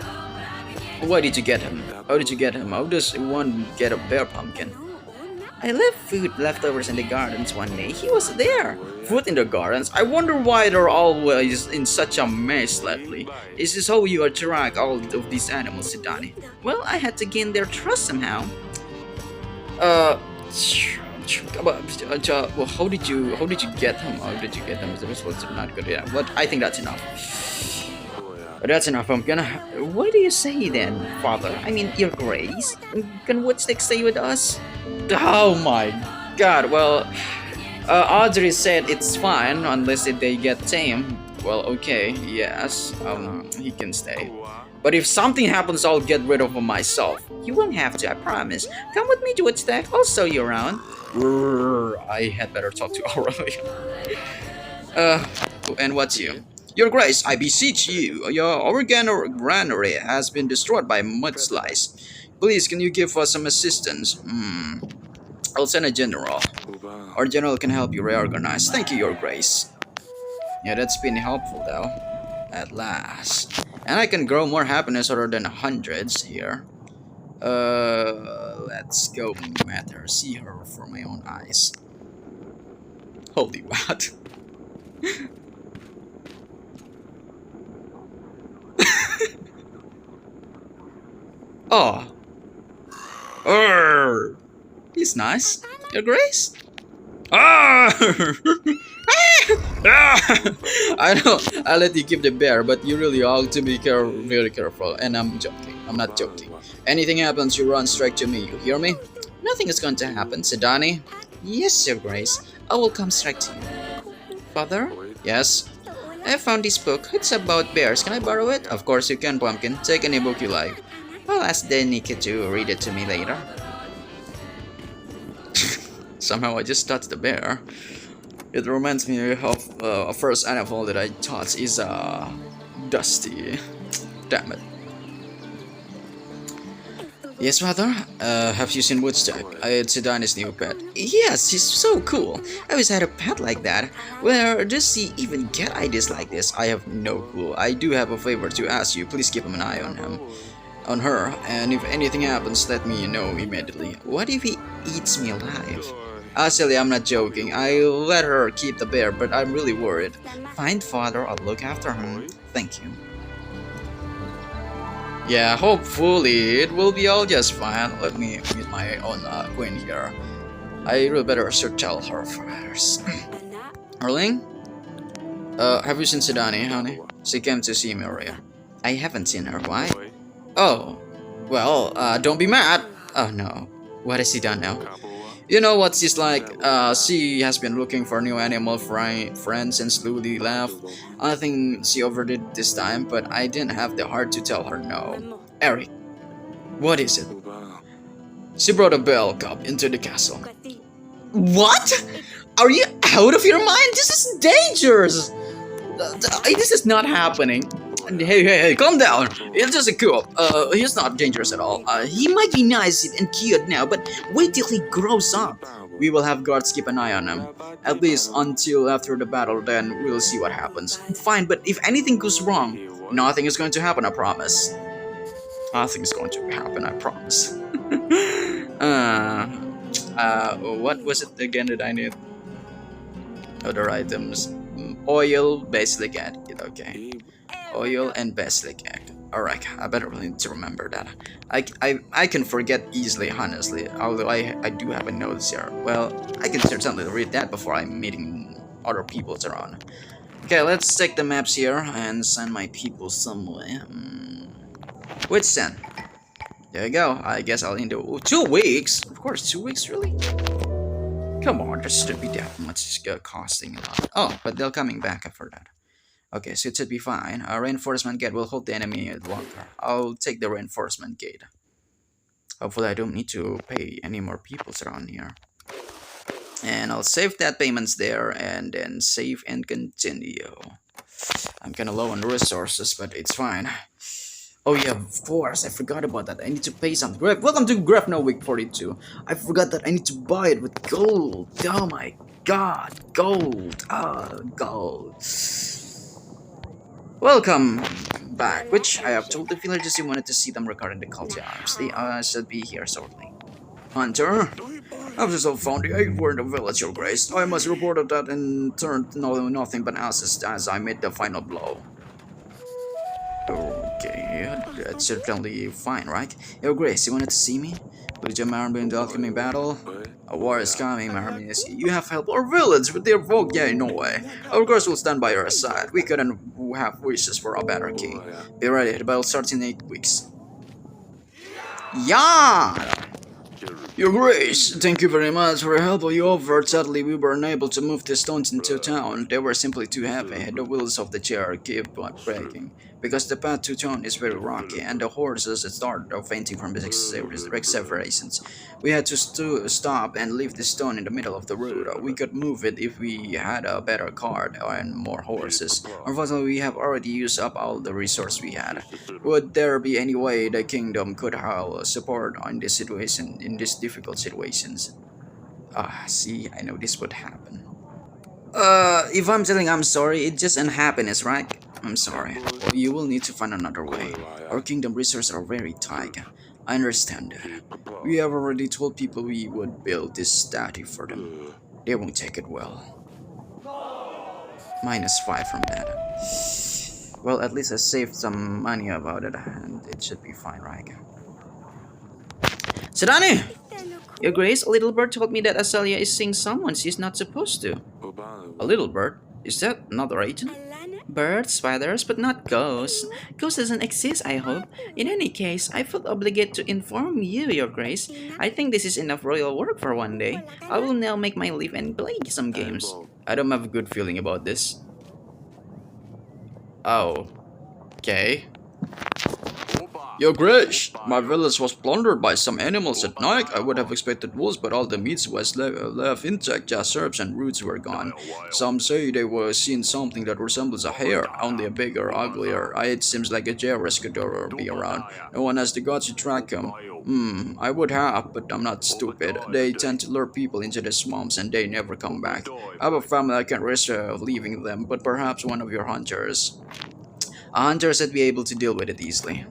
Speaker 1: Why did you get him? How did you get him? How does one get a bear, Pumpkin? I left food leftovers in the gardens one day. He was there. Food in the gardens? I wonder why they're always in such a mess lately. Is this how you attract all of these animals, Sidani? Well, I had to gain their trust somehow. Uh, well, how did you get him? How did you get him? This was not good. Yeah, but I think that's enough. That's enough, Pumpkin. What do you say then, Father? I mean, Your Grace? Can Woodstick stay with us? Oh my god, well, Audrey said it's fine unless they get tame. Well, okay, yes, he can stay. But if something happens, I'll get rid of him myself. You won't have to, I promise. Come with me to Woodstack, I'll show you around. I had better talk to Aurelia. And what's you? Your Grace, I beseech you, your granary has been destroyed by mudslides. Please, can you give us some assistance? I'll send a general. Our general can help you reorganize. Thank you, Your Grace. Yeah, that's been helpful, though. At last. And I can grow more happiness other than hundreds here. Let's go, Matter. See her for my own eyes. Holy what? Oh. He's nice. Your Grace? Ah! I know I let you keep the bear, but you really ought to be very careful. And I'm joking. I'm not joking. Anything happens, you run straight to me. You hear me? Nothing is going to happen, Sidani. Yes, Your Grace. I will come straight to you. Father? Yes? I found this book. It's about bears. Can I borrow it? Of course you can, Pumpkin. Take any book you like. I'll ask Danica to read it to me later. Somehow I just touched the bear. It reminds me of a first animal that I touched is Dusty. Damn it. Yes, Father? Have you seen Woodstock? It's Sidani's new pet. Yes, he's so cool. I always had a pet like that. Where does he even get ideas like this? I have no clue. I do have a favor to ask you. Please keep an eye on him. On her, and if anything happens, let me know immediately. What if he eats me alive? Silly, I'm not joking. I let her keep the bear, but I'm really worried. Fine, Father, I'll look after him. Thank you. Yeah, hopefully it will be all just fine. Let me meet my own queen here. I really better should tell her first. Erling? Have you seen Sidani, honey? She came to see me earlier. I haven't seen her. Why? Oh, well, don't be mad. Oh no, what has he done now? You know what she's like, she has been looking for new animal friends since Luli left. I think she overdid this time, but I didn't have the heart to tell her no. Eric, what is it? She brought a bell cup into the castle. What? Are you out of your mind? This is dangerous! This is not happening. Hey, calm down. It's just a cool. He's not dangerous at all. He might be nice and cute now, but wait till he grows up. We will have guards keep an eye on him. At least until after the battle, then we'll see what happens. Fine, but if anything goes wrong, nothing is going to happen, I promise. Nothing is going to happen, I promise. What was it again that I need? Other items. Oil, basilic acid, okay. Oil and basilic acid. Alright, I better really need to remember that. I can forget easily, honestly, although I do have a notes here. Well, I can certainly read that before I'm meeting other people around. Okay, let's check the maps here and send my people somewhere. Which send? There you go. I guess I'll need 2 weeks. Of course, 2 weeks, really? Come on, there shouldn't be that much costing a lot. Oh, but they're coming back after that. Okay, so it should be fine. A reinforcement gate will hold the enemy longer. I'll take the reinforcement gate. Hopefully I don't need to pay any more people around here. And I'll save that payments there and then save and continue. I'm kinda low on resources, but it's fine. Oh yeah, of course, I forgot about that. I need to pay some. Welcome to Graph No Week 42. I forgot that I need to buy it with gold. Oh my god, gold. Gold. Welcome back, which I have told the villagers you wanted to see them regarding the cult arms. They should be here shortly. Hunter, I've just found the egg in the village, Your Grace. I must report that and turned nothing but asses as I made the final blow. Okay, that's certainly fine, right? Your Grace, you wanted to see me? Would you marry me in the alchemy battle? A war is coming, Marmius. You have helped our village with their vote, yeah, no way. Of course we'll stand by your side. We couldn't have wishes for a better king. Be ready, the battle starts in 8 weeks. Yeah! Your Grace, thank you very much for the help you offered. Sadly, we were unable to move the stones into town. They were simply too heavy. The wheels of the chair kept breaking. Because the path to town is very rocky, and the horses started fainting from exasperations. We had to stop and leave the stone in the middle of the road. We could move it if we had a better cart and more horses. Unfortunately, we have already used up all the resources we had. Would there be any way the kingdom could have support in this situation, in these difficult situations? See, I know this would happen. If I'm telling I'm sorry, it's just unhappiness, right? I'm sorry. Well, you will need to find another way. Our kingdom resources are very tight. I understand that. We have already told people we would build this statue for them. They won't take it well. -5 from that. Well, at least I saved some money about it, and it should be fine, right? Sedani! Your Grace, a little bird told me that Azalia is seeing someone she's not supposed to. A little bird? Is that another agent? Birds, spiders, but not ghosts. Ghost doesn't exist, I hope. In any case, I felt obligated to inform you, Your Grace. I think this is enough royal work for one day. I will now make my leave and play some games. I don't have a good feeling about this. Oh. Okay. Your Grace, my village was plundered by some animals at night. I would have expected wolves, but all the meat was left intact, just herbs and roots were gone. Some say they were seeing something that resembles a hare, only a bigger, uglier. It seems like a Jairus could be around. No one has the guts to track him. I would have, but I'm not stupid. They tend to lure people into the swamps and they never come back. I have a family I can't risk leaving them, but perhaps one of your hunters. A hunter should be able to deal with it easily.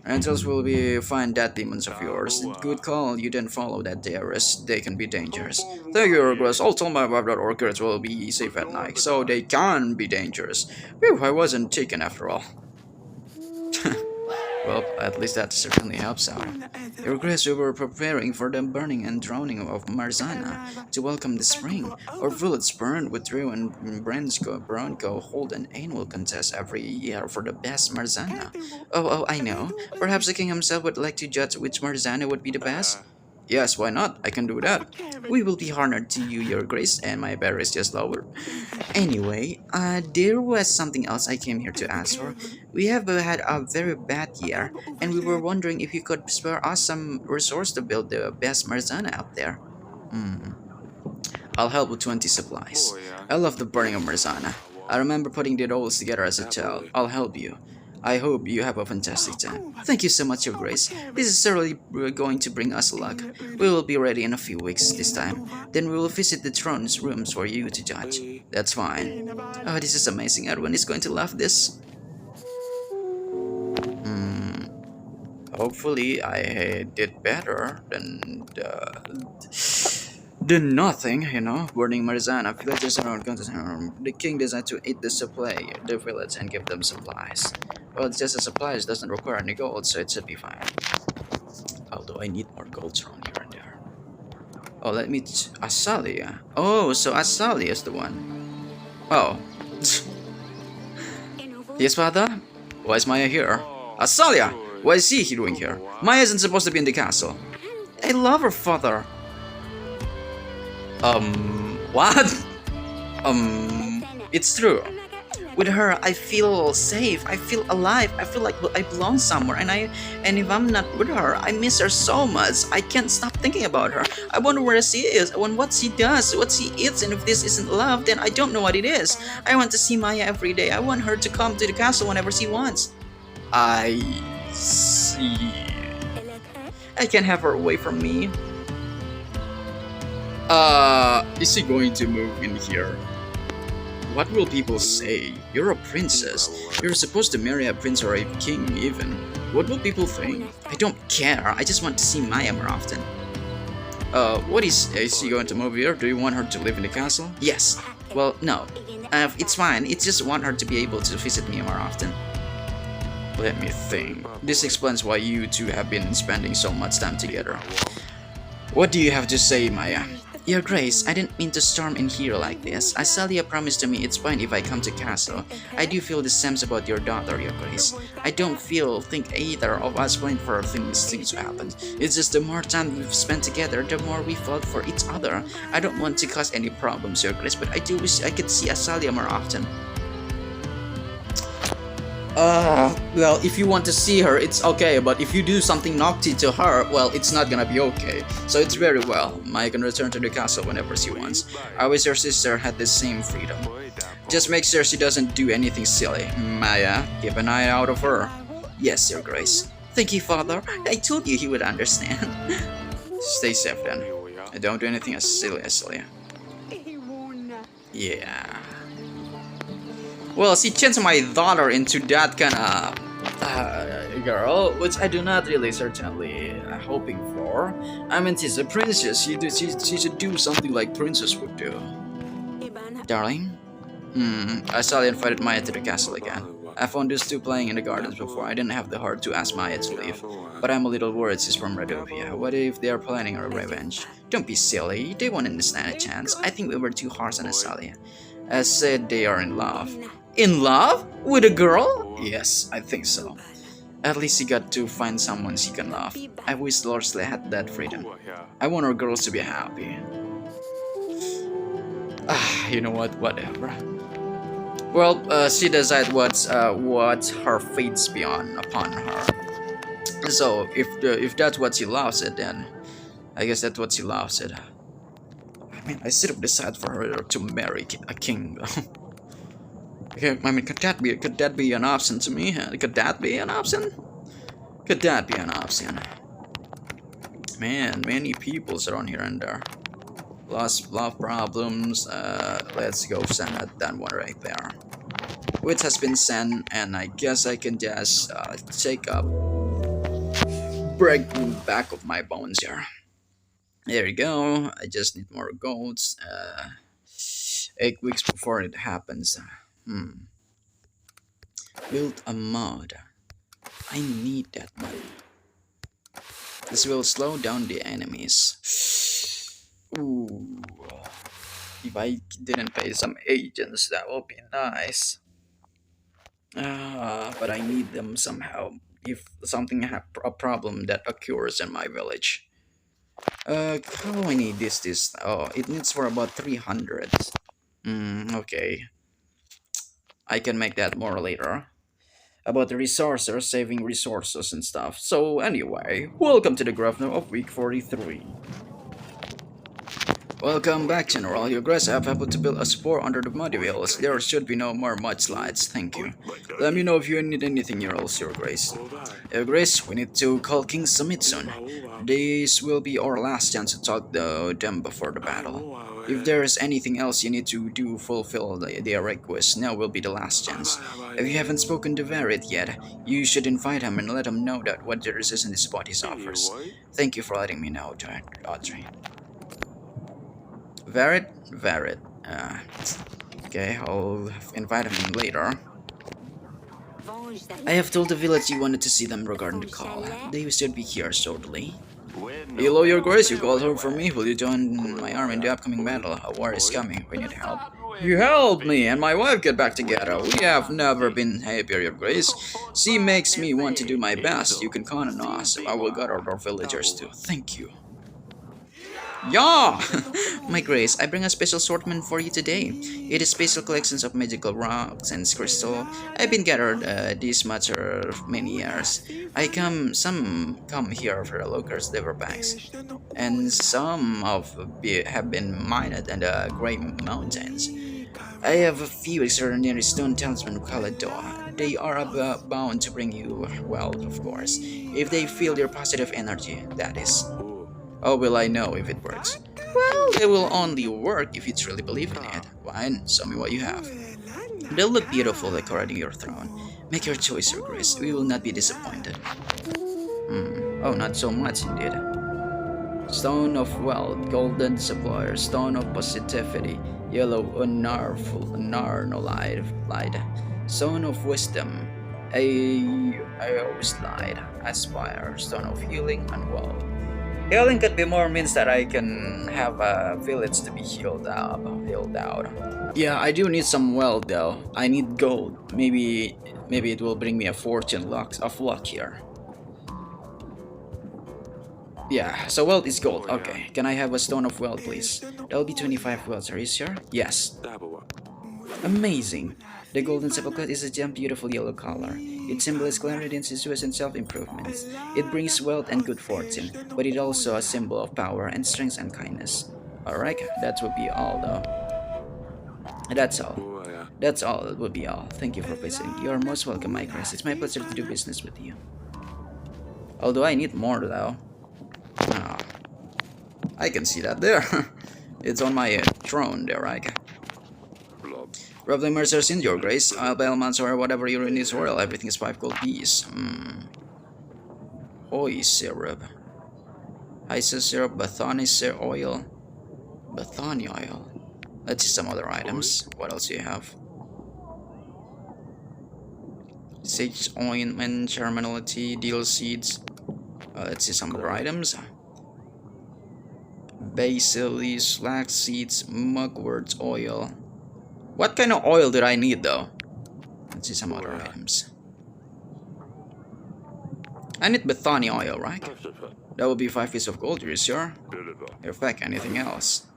Speaker 1: Angels will find that demons of yours. Good call, you didn't follow that Jairus. They can be dangerous. Thank you, Your Grace. I'll tell my wife that orchids will be safe at night, so they can be dangerous. Phew, I wasn't chicken after all. Well, at least that certainly helps out. Your Grace, we were preparing for the burning and drowning of Marzana to welcome the spring. Our village burned with Drew and Bronco hold an annual contest every year for the best Marzana. Oh, I know. Perhaps the king himself would like to judge which Marzana would be the best? Yes, why not? I can do that. We will be honored to you, Your Grace, and my bear is just lower. Anyway, there was something else I came here to ask for. We have had a very bad year, and we were wondering if you could spare us some resource to build the best Marzana out there. I'll help with 20 supplies. I love the burning of Marzana. I remember putting the rolls together as a child. I'll help you. I hope you have a fantastic time. Thank you so much, Your Grace. This is certainly going to bring us luck. We will be ready in a few weeks this time. Then we will visit the throne's rooms for you to judge. That's fine. Oh, this is amazing. Everyone is going to love this. Hopefully I did better than nothing, you know. Burning Marzana, villagers around the king decided to eat the village and give them supplies. Well, it's just a supplies, doesn't require any gold, so it should be fine. Although I need more gold around here and there. Oh, let me Azalia. Oh, so Azalia is the one. Oh. Yes, father? Why is Maya here? Azalia! What is he doing here? Maya isn't supposed to be in the castle. I love her, father. What? It's true. With her, I feel safe. I feel alive. I feel like I belong somewhere. And if I'm not with her, I miss her so much. I can't stop thinking about her. I wonder where she is. I wonder what she does, what she eats, and if this isn't love, then I don't know what it is. I want to see Maya every day. I want her to come to the castle whenever she wants. I see. I can't have her away from me. Is she going to move in here? What will people say? You're a princess. You're supposed to marry a prince or a king even. What will people think? I don't care. I just want to see Maya more often. What is she going to move here? Do you want her to live in the castle? Yes. Well, no. It's fine. It's just want her to be able to visit me more often. Let me think. This explains why you two have been spending so much time together. What do you have to say, Maya? Your Grace, I didn't mean to storm in here like this. Asalia promised to me it's fine if I come to castle. I do feel the same about your daughter, Your Grace. I don't think either of us planned for things to happen. It's just the more time we've spent together, the more we fought for each other. I don't want to cause any problems, Your Grace, but I do wish I could see Asalia more often. Well, if you want to see her, it's okay, but if you do something naughty to her, well, it's not gonna be okay. So it's very well. Maya can return to the castle whenever she wants. I wish your sister had the same freedom. Just make sure she doesn't do anything silly. Maya, keep an eye out of her. Yes, Your Grace. Thank you, Father. I told you he would understand. Stay safe then. Don't do anything as silly as silly. Yeah. Well, she changed my daughter into that kind of girl, which I do not really certainly hoping for. I mean, she's a princess. She should do something like princess would do. Darling? I saw you invited Maya to the castle again. I found these two playing in the gardens before. I didn't have the heart to ask Maya to leave. But I'm a little worried she's from Redovia. What if they are planning a revenge? Don't be silly. They won't stand a chance. I think we were too harsh on Asalia. As said, they are in love. In love? With a girl? Yes, I think so. At least she got to find someone she can love. I wish Lorsley had that freedom. I want our girls to be happy. You know what? Whatever. Well, she decides what's her fate's beyond upon her. So if that's what she loves it, then I guess that's what she loves it. I mean, I should have decided for her to marry a king. Okay, I mean, could that be an option to me? Could that be an option? Could that be an option? Man, many peoples around here and there. Lots of love problems. Let's go send that one right there. Which has been sent, and I guess I can just take up, break the back of my bones here. There you go. I just need more golds. 8 weeks before it happens. Build a mod. I need that mod. This will slow down the enemies. Ooh. If I didn't pay some agents, that would be nice. But I need them somehow. If something a problem that occurs in my village. How do I need this? Oh, it needs for about 300. Okay. I can make that more later. About the resources, saving resources and stuff. So anyway, welcome to the Grafno of week 43. Welcome back, General. Your Grace, I have able to build a spore under the muddy wheels. There should be no more mudslides, thank you. Let me know if you need anything else, Your Grace. Your Grace, we need to call King Summit soon. This will be our last chance to talk to them before the battle. If there is anything else you need to do fulfill their request, now will be the last chance. If you haven't spoken to Verit yet, you should invite him and let him know that what there is in this body's offers. Thank you for letting me know, Audrey. Verit? Okay, I'll invite him later. I have told the village you wanted to see them regarding the call. They should be here shortly. Hello, Your Grace, you called home for me. Will you join my army in the upcoming battle? A war is coming. We need help. You helped me and my wife get back together. We have never been happier, Your Grace. She makes me want to do my best. You can count on us. I will guard our villagers too. Thank you. Yeah! My grace, I bring a special assortment for you today. It is special collections of magical rocks and crystal. I've been gathered this matter for many years. Some come here for the local silver banks, and some have been mined in the Grey Mountains. I have a few extraordinary stone talisman of Kalador. They are bound to bring you wealth, of course, if they feel your positive energy, that is. How will I know if it works? Well, they will only work if you truly believe in it. Fine, show me what you have. They'll look beautiful decorating your throne. Make your choice, Your Grace. We will not be disappointed. Oh, not so much indeed. Stone of Wealth, Golden Sapphire, Stone of Positivity, Yellow Unarnolite, Stone of Wisdom, Aeoslide, Aspire, Stone of Healing and Wealth. Healing could be more means that I can have a village to be healed out. Yeah, I do need some wealth though. I need gold. Maybe it will bring me a fortune of luck here. Yeah, so wealth is gold. Okay, can I have a stone of wealth, please? That'll be 25 wealth. Are you sure? Yes. Amazing. The golden sepulchre is a gem, beautiful yellow color. It symbolizes clarity and success and self-improvement. It brings wealth and good fortune, but it also a symbol of power and strength and kindness. Alright, that would be all though. That's all. That's all, it would be all. Thank you for visiting. You are most welcome, my Grace. It's my pleasure to do business with you. Although I need more though. Ah, I can see that there. It's on my throne there, right? Rob the Mercers in Your Grace. I'll buy elements or whatever you in this world. Everything is 5 gold piece. Hoy syrup. Isis syrup, Bathani oil. Bathani oil. Let's see some other items. What else do you have? Sage ointment, germinal tea, deal seeds. Let's see some other items. Basil leaves, flax seeds, mugwort oil. What kind of oil did I need though? Let's see some other items. I need Bethany oil, right? That would be 5 pieces of gold, you sure? In fact, anything else?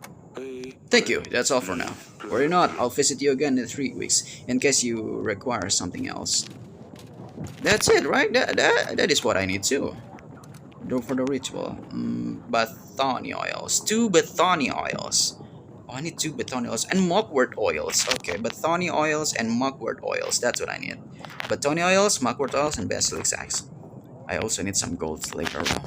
Speaker 1: Thank you, that's all for now. Worry not, I'll visit you again in 3 weeks, in case you require something else. That's it, right? That is what I need too. Do for the ritual. Bethany oils. 2 Bethany oils. Oh, I need 2 Bethany oils and mugwort oils. Okay, Bethany oils and mugwort oils. That's what I need. Bethany oils, mugwort oils, and basilic sacks. I also need some gold later though.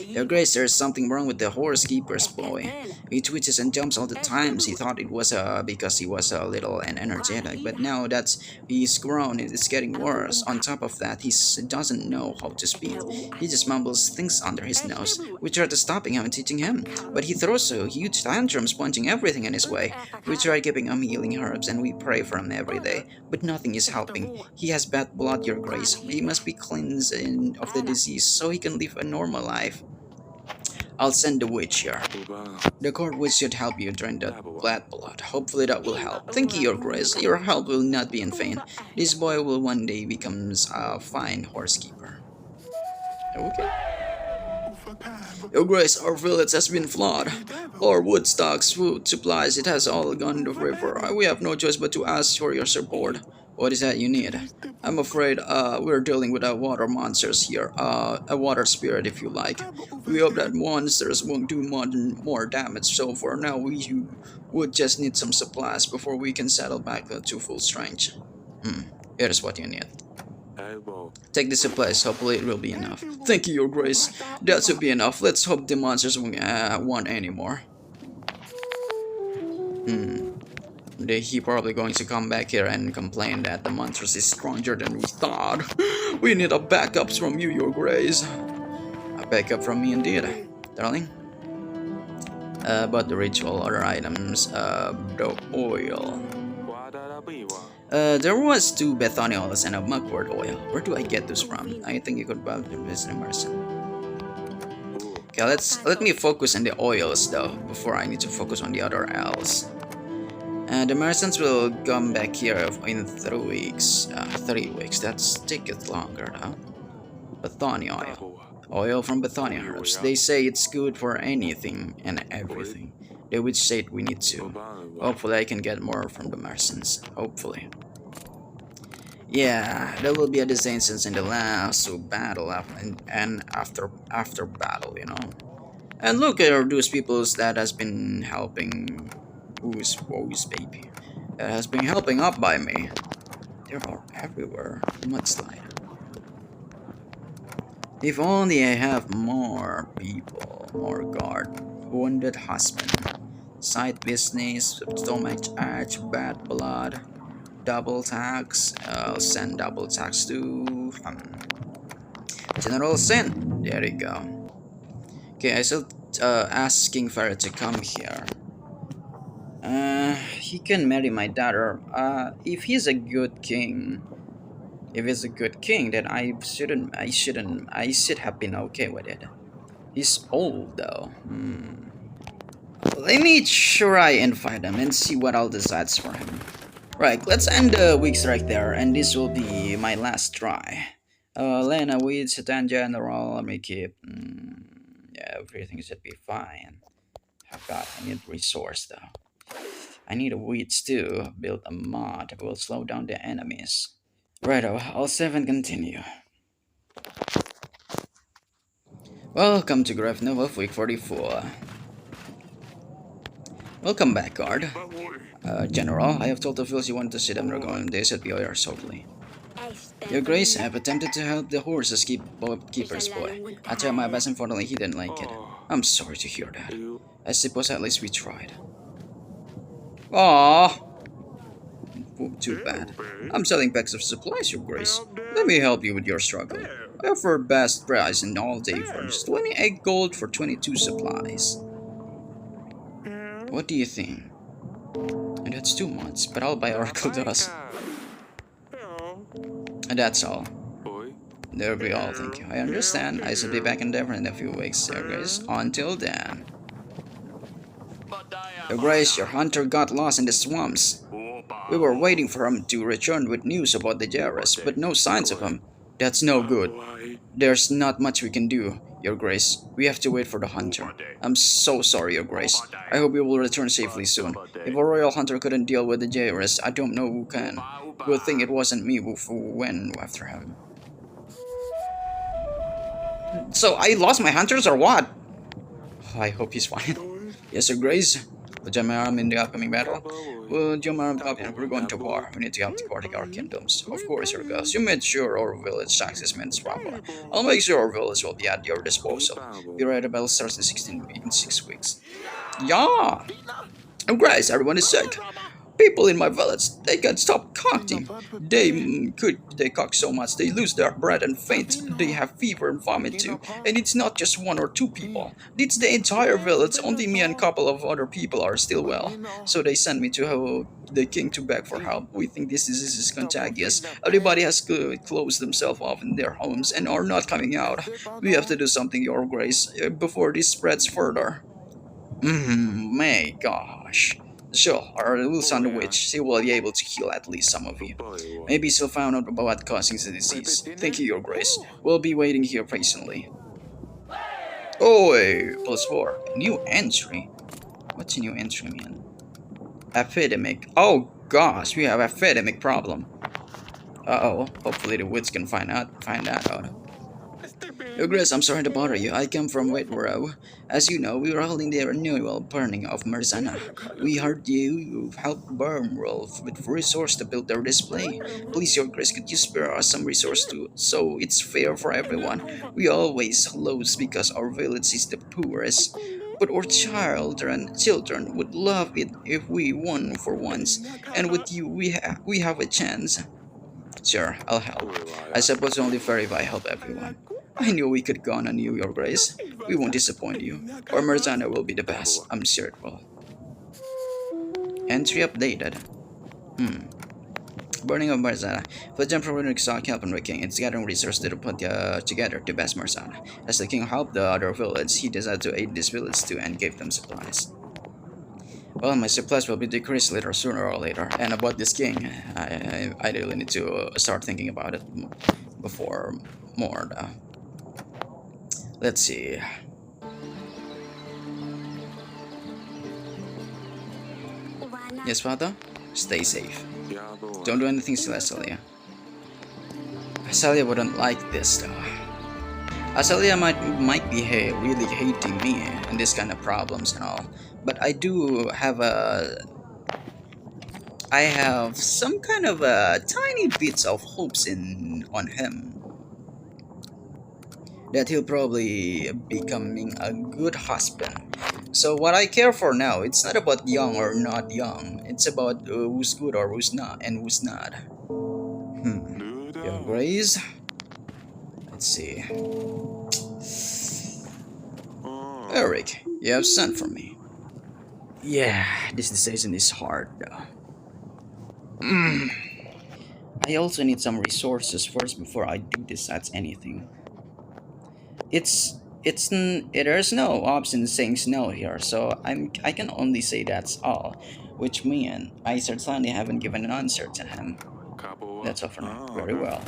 Speaker 1: Your Grace, there's something wrong with the horse keeper's boy. He twitches and jumps all the times. He thought it was because he was a little and energetic, but now that he's grown, it's getting worse. On top of that, he doesn't know how to speak. He just mumbles things under his nose. We try to stopping him and teaching him, but he throws so huge tantrums, punching everything in his way. We try giving him healing herbs and we pray for him every day, but nothing is helping. He has bad blood, Your Grace. He must be cleansed of the disease so he can live a normal life. I'll send the witch here. The court witch should help you drain that bad blood. Hopefully that will help. Thank you, Your Grace. Your help will not be in vain. This boy will one day become a fine horsekeeper. Okay. Your Grace, our village has been flooded. Our wood stocks, food supplies, it has all gone to the river. We have no choice but to ask for your support. What is that you need? I'm afraid we're dealing with water monsters here. A water spirit, if you like. We hope that monsters won't do more damage, so for now we would just need some supplies before we can settle back to full strength. Here's what you need. Take the supplies, hopefully it will be enough. Thank you, Your Grace. That should be enough. Let's hope the monsters won't want any more. He probably going to come back here and complain that the monsters is stronger than we thought. We need a backup from you, Your Grace. A backup from me indeed, darling. But the ritual, other items, the oil. There was 2 Bethany oils and a mugwort oil. Where do I get this from? I think you could probably visit Emerson. Okay, let me focus on the oils though, before I need to focus on the other else. The merchants will come back here in 3 weeks. 3 weeks. That's take it longer, huh? Bathania oil. Oil from Bathania herbs. They say it's good for anything and everything. They would say we need to. Hopefully I can get more from the merchants. Hopefully. Yeah, there will be a dissensions in the last battle and after battle, you know. And look at those peoples that has been helping. Who's baby? That has been helping up by me. They are everywhere. Mudslide. If only I have more people, more guard, wounded husband, side business, stomach edge, bad blood, double tax. I'll send double tax to General Sin. There you go. Okay, I still asking Farah to come here. He can marry my daughter. If he's a good king, then I should have been okay with it. He's old though. Let me try and find him and see what all decides for him. Right, let's end the weeks right there, and this will be my last try. Lena with Satan General, let me keep. Yeah, everything should be fine. Oh god, I need resource though. I need a weeds too. Build a mod that will slow down the enemies. Righto, I'll save and continue. Welcome to Grave Nova of Week 44. Welcome back, guard. General, I have told the fools you wanted to see them undergoing this at BOR shortly. Your Grace, I have attempted to help the horses keeper's boy. I tried my best, unfortunately he didn't like it. I'm sorry to hear that. I suppose at least we tried. Aww. Too bad. I'm selling packs of supplies, Your Grace. Let me help you with your struggle. I offer best price in all day for just 28 gold for 22 supplies. What do you think? And that's too much, but I'll buy Oracle Dust. And that's all. That'll be all, thank you. I understand. I should be back in Devon in a few weeks, Your Grace. Until then. Your Grace, your hunter got lost in the swamps. We were waiting for him to return with news about the Jairus, but no signs of him. That's no good. There's not much we can do, Your Grace. We have to wait for the hunter. I'm so sorry, Your Grace. I hope you will return safely soon. If a royal hunter couldn't deal with the Jairus, I don't know who can. Good thing it wasn't me who went after him. So, I lost my hunters or what? I hope he's fine. Yes, Your Grace. Would you arm in the upcoming battle? Would you arm up? We're going to war. We need to help to protect our kingdoms. Of course, Your Grace. You made sure our village taxes meant proper. I'll make sure our village will be at your disposal. Be ready, the battle starts in 6 weeks. Yeah! Your Grace, everyone is sick. People in my village, they can't stop coughing. They cough so much they lose their breath and faint. They have fever and vomit too. And it's not just 1 or 2 people. It's the entire village. Only me and a couple of other people are still well. So they sent me to the king to beg for help. We think this disease is contagious. Everybody has closed themselves off in their homes and are not coming out. We have to do something, Your Grace, before this spreads further. My gosh. Sure, or we'll send a witch. She will be able to heal at least some of you. Maybe she'll find out about what causing the disease. Thank you, Your Grace. We'll be waiting here patiently. Oi, +4. New entry? What's a new entry mean? Epidemic. Oh gosh, we have an epidemic problem. Uh-oh. Hopefully the witch can find that out. Your Grace, I'm sorry to bother you. I come from Whitborough. As you know, we were holding the annual burning of Merzana. We heard you helped Burnwolf with resources to build their display. Please, Your Grace, could you spare us some resource too, so it's fair for everyone? We always lose because our village is the poorest. But our children would love it if we won for once. And with you, we have a chance. Sure, I'll help. I suppose only fair if I help everyone. I knew we could count on you, Your Grace. We won't disappoint you. Our Merzana will be the best. I'm sure it will. Entry updated. Burning of Merzana. Fledgling from exile help and the king. It's gathering resources to put together the best Merzana. As the king helped the other village, he decided to aid this village too and gave them supplies. Well, my supplies will be decreased later, sooner or later. And about this king, I really need to start thinking about it before more. Let's see. Yes, father? Stay safe. Don't do anything silly, Azalia. Azalia wouldn't like this though. Azalia might be really hating me and this kind of problems and all, but I have some kind of tiny bits of hopes in on him that he'll probably becoming a good husband. So what I care for now, it's not about young or not young. It's about who's good or who's not and who's not. Young Grace. Let's see. Eric, you have sent for me. Yeah, this decision is hard though. I also need some resources first before I do decide anything. There's no option saying no here, so I can only say that's all, which means I certainly haven't given an answer to him. That's all for now. Very well.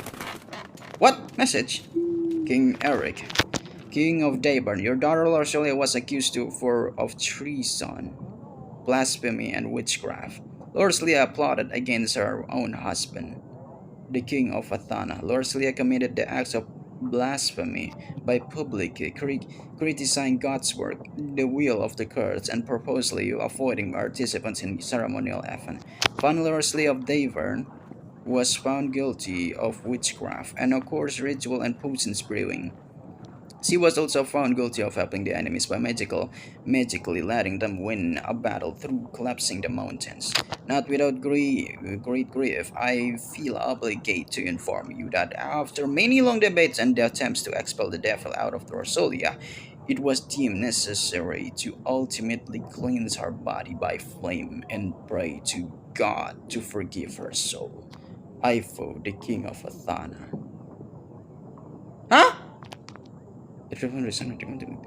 Speaker 1: What message? King Eric, King of Dayburn, your daughter Lorcelia was accused of treason, blasphemy, and witchcraft. Lorcelia plotted against her own husband, the king of Athana. Lorcelia committed the acts of blasphemy by publicly criticizing God's work, the will of the gods, and purposely avoiding participants in ceremonial events. Finally, Lorcelia of Davern was found guilty of witchcraft and of course ritual and potions brewing. She was also found guilty of helping the enemies by magically letting them win a battle through collapsing the mountains. Not without great grief, I feel obligated to inform you that after many long debates and the attempts to expel the devil out of Dorsolia, it was deemed necessary to ultimately cleanse her body by flame and pray to God to forgive her soul. Ifo, the king of Athana. Huh? The triple reason to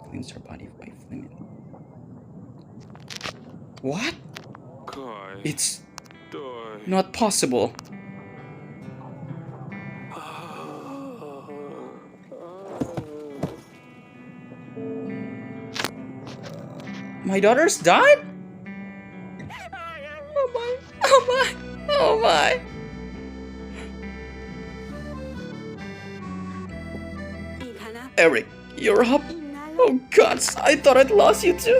Speaker 1: cleanse her body by flame. What? It's not possible. My daughter's died? Oh my, oh my, oh my. Eric, you're up. Oh gods, I thought I'd lost you too.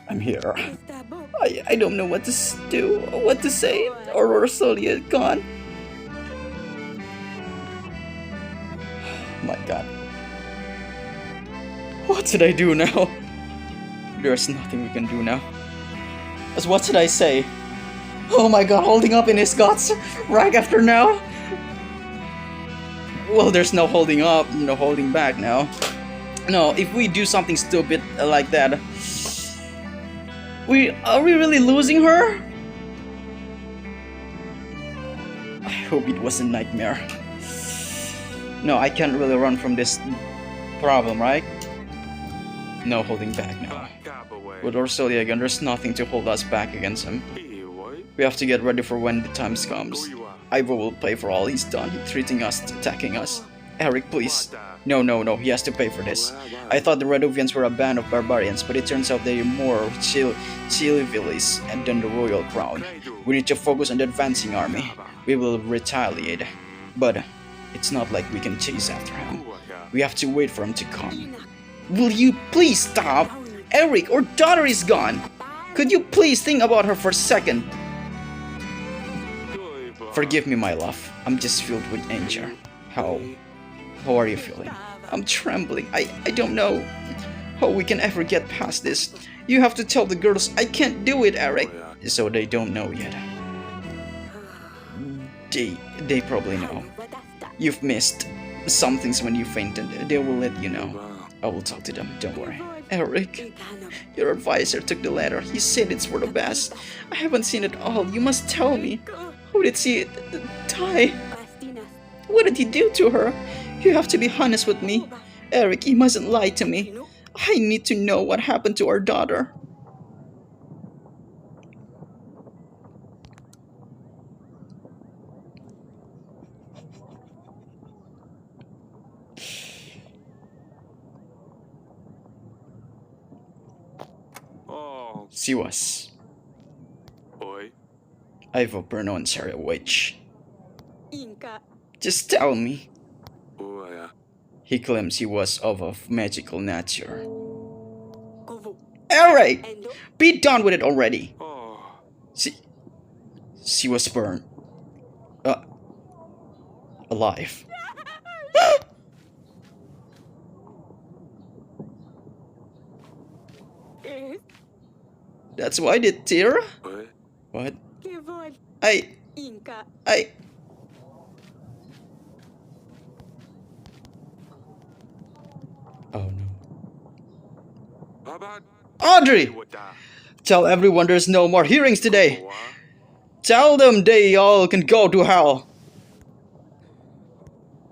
Speaker 1: I'm here. I don't know what to do, what to say, or Rosalia is gone. My god. What should I do now? There's nothing we can do now. As what should I say? Oh my god, holding up in his guts right after now? Well, there's no holding up, no holding back now. No, if we do something stupid like that, are we really losing her? I hope it was a nightmare. No, I can't really run from this problem, right? No holding back now. With Orsolia again, there's nothing to hold us back against him. We have to get ready for when the time comes. Ivo will pay for all he's done, treating us, attacking us. Eric, please. No, he has to pay for this. I thought the Radovians were a band of barbarians, but it turns out they're more civilians than the royal crown. We need to focus on the advancing army. We will retaliate, but it's not like we can chase after him. We have to wait for him to come. Will you please stop? Eric, our daughter is gone. Could you please think about her for a second? Forgive me, my love. I'm just filled with anger. How are you feeling? I'm trembling. I don't know how we can ever get past this. You have to tell the girls I can't do it, Eric. So they don't know yet. They probably know. You've missed some things when you fainted. They will let you know. I will talk to them, don't worry. Eric, your advisor took the letter. He said it's for the best. I haven't seen it all. You must tell me. How did she die? What did he do to her? You have to be honest with me. Eric, you mustn't lie to me. I need to know what happened to our daughter. She was.
Speaker 2: Oi.
Speaker 1: Ivo pronounced her a witch.
Speaker 3: Inka.
Speaker 1: Just tell me.
Speaker 2: Uaya.
Speaker 1: He claims he was of a magical nature.
Speaker 3: Kovu.
Speaker 1: Eric!
Speaker 3: Endo.
Speaker 1: Be done with it already!
Speaker 2: Oh.
Speaker 1: She was burned. Alive. That's why they tear?
Speaker 2: Oi.
Speaker 1: What?
Speaker 3: Kevon.
Speaker 1: I...
Speaker 3: Inka.
Speaker 1: Oh no.
Speaker 2: Abat.
Speaker 1: Audrey!
Speaker 2: Wada.
Speaker 1: Tell everyone there's no more hearings today!
Speaker 2: Wa.
Speaker 1: Tell them they all can go to hell!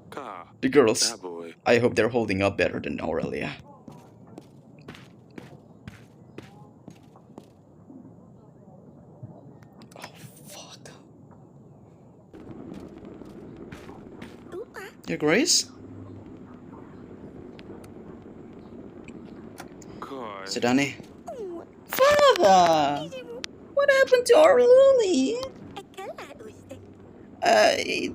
Speaker 2: Ka.
Speaker 1: The girls.
Speaker 2: Boy.
Speaker 1: I hope they're holding up better than Aurelia. Oh, fuck. Your Grace?
Speaker 2: Kai.
Speaker 1: Sedani? Father! What happened to our Luli?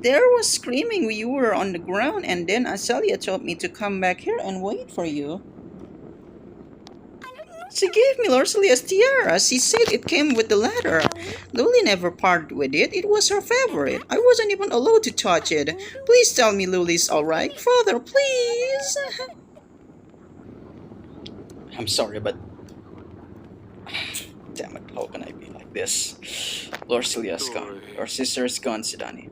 Speaker 1: There was screaming you were on the ground, and then Azalia told me to come back here and wait for you. She gave me Lorsalia's tiara. She said it came with the letter. Luli never parted with it. It was her favorite. I wasn't even allowed to touch it. Please tell me Luli's alright. Father, please. I'm sorry, but... Damn it, how can I be like this? Lorsalia's gone. Your sister's gone, Sidani.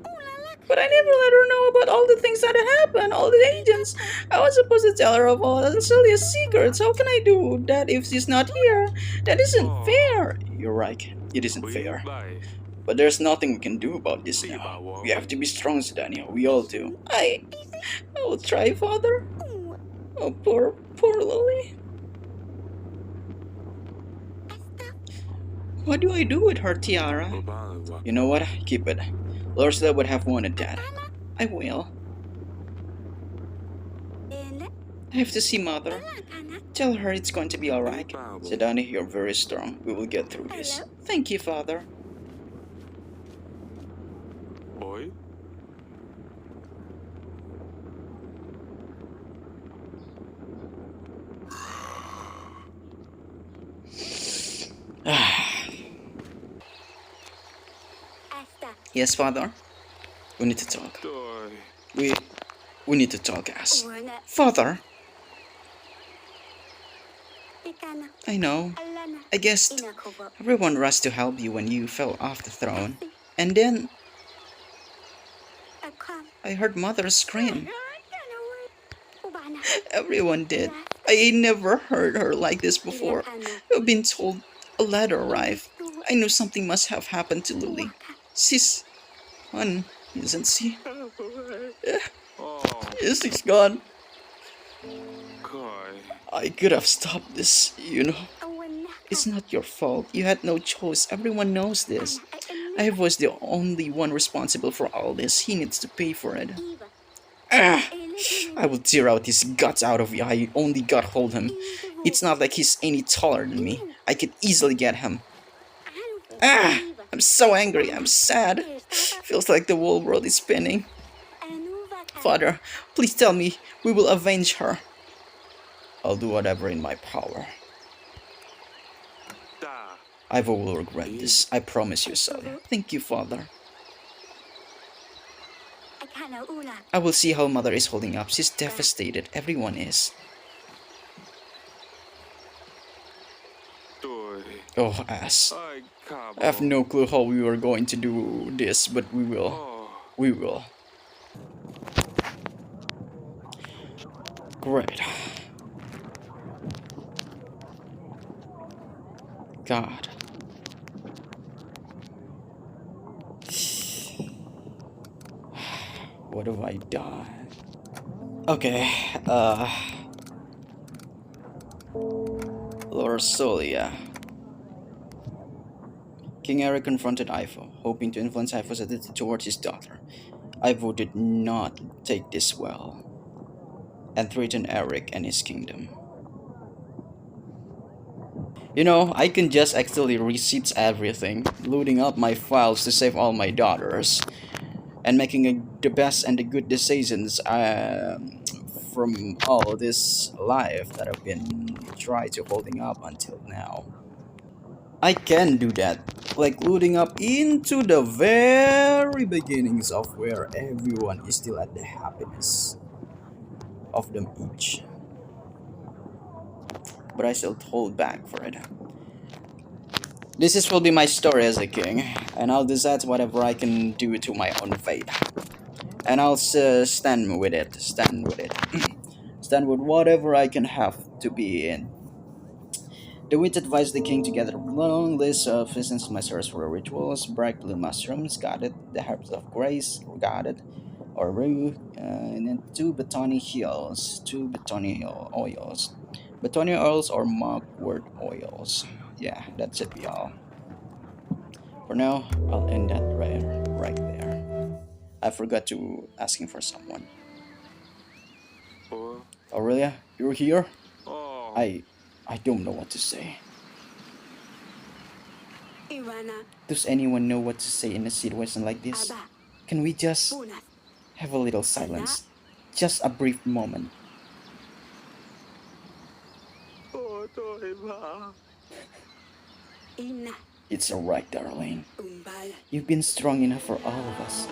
Speaker 1: But I never let her know about all the things that had happened, all the agents. I was supposed to tell her of all Celia's secrets. How can I do that if she's not here? That isn't fair. You're right. It isn't fair.
Speaker 2: Bye.
Speaker 1: But there's nothing we can do about this now. We have to be strong, Sedania. We all do. I will try, Father. Oh, poor Lily. What do I do with her tiara? You know what? Keep it. Lorsla would have wanted that. I will. I have to see Mother. Tell her it's going to be alright. Sedani, you're very strong. We will get through this. Thank you, Father.
Speaker 2: Oi.
Speaker 1: Yes, Father? We need to talk.
Speaker 2: Doi.
Speaker 1: We need to talk, Ass. Father? I know. I guess everyone rushed to help you when you fell off the throne. And then I heard Mother scream. Everyone did. I never heard her like this before. I've been told a letter arrived. I knew something must have happened to Lily. She's gone, isn't she?
Speaker 2: Oh.
Speaker 1: Yes, she's gone.
Speaker 2: Kai.
Speaker 1: I could have stopped this, you know. It's not your fault. You had no choice. Everyone knows this. I was the only one responsible for all this. He needs to pay for it. I will tear out his guts out of you. I only got hold him. It's not like he's any taller than me. I could easily get him. I'm so angry. I'm sad. Feels like the whole world is spinning. Father, please tell me we will avenge her. I'll do whatever in my power.
Speaker 2: Da.
Speaker 1: I will regret this. I promise you, Sally. Thank you, Father. I will see how Mother is holding up. She's devastated. Everyone is.
Speaker 2: Doi.
Speaker 1: Oh, ass.
Speaker 2: Ai, Cabo.
Speaker 1: I have no clue how we are going to do this, but we will.
Speaker 2: Oh.
Speaker 1: We will. Great. God. What have I done? Okay, Lorsolia. King Eric confronted Ivo, hoping to influence Ivo's attitude towards his daughter. Ivo did not take this well, and threatened Eric and his kingdom. You know, I can just actually reset everything, loading up my files to save all my daughters, and making the best and the good decisions from all this life that I've been trying to holding up until now. I can do that, like loading up into the very beginnings of where everyone is still at the happiness of them each. But I still hold back for it. This will be my story as a king, and I'll decide whatever I can do to my own fate. And I'll stand with it, stand with it. Stand with whatever I can have to be in. The witch advised the king to gather a long list of essential materials for the rituals, bright blue mushrooms, got it, the herbs of grace, got it, or rue, and then two batoni oils. Batoni oils or mugwort oils. Yeah, that's it, y'all. For now, I'll end that right there. I forgot to asking for someone.
Speaker 2: Oh.
Speaker 1: Aurelia, you're here?
Speaker 2: Oh.
Speaker 1: I don't know what to say.
Speaker 3: Ivana,
Speaker 1: Does anyone know what to say in a situation like this?
Speaker 3: Aba,
Speaker 1: Can we just
Speaker 3: Punas,
Speaker 1: have a little silence? Just a brief moment.
Speaker 2: Oh, tôi mà.
Speaker 3: Ina,
Speaker 1: It's alright, darling.
Speaker 3: Umbala,
Speaker 1: You've been strong enough for all of us.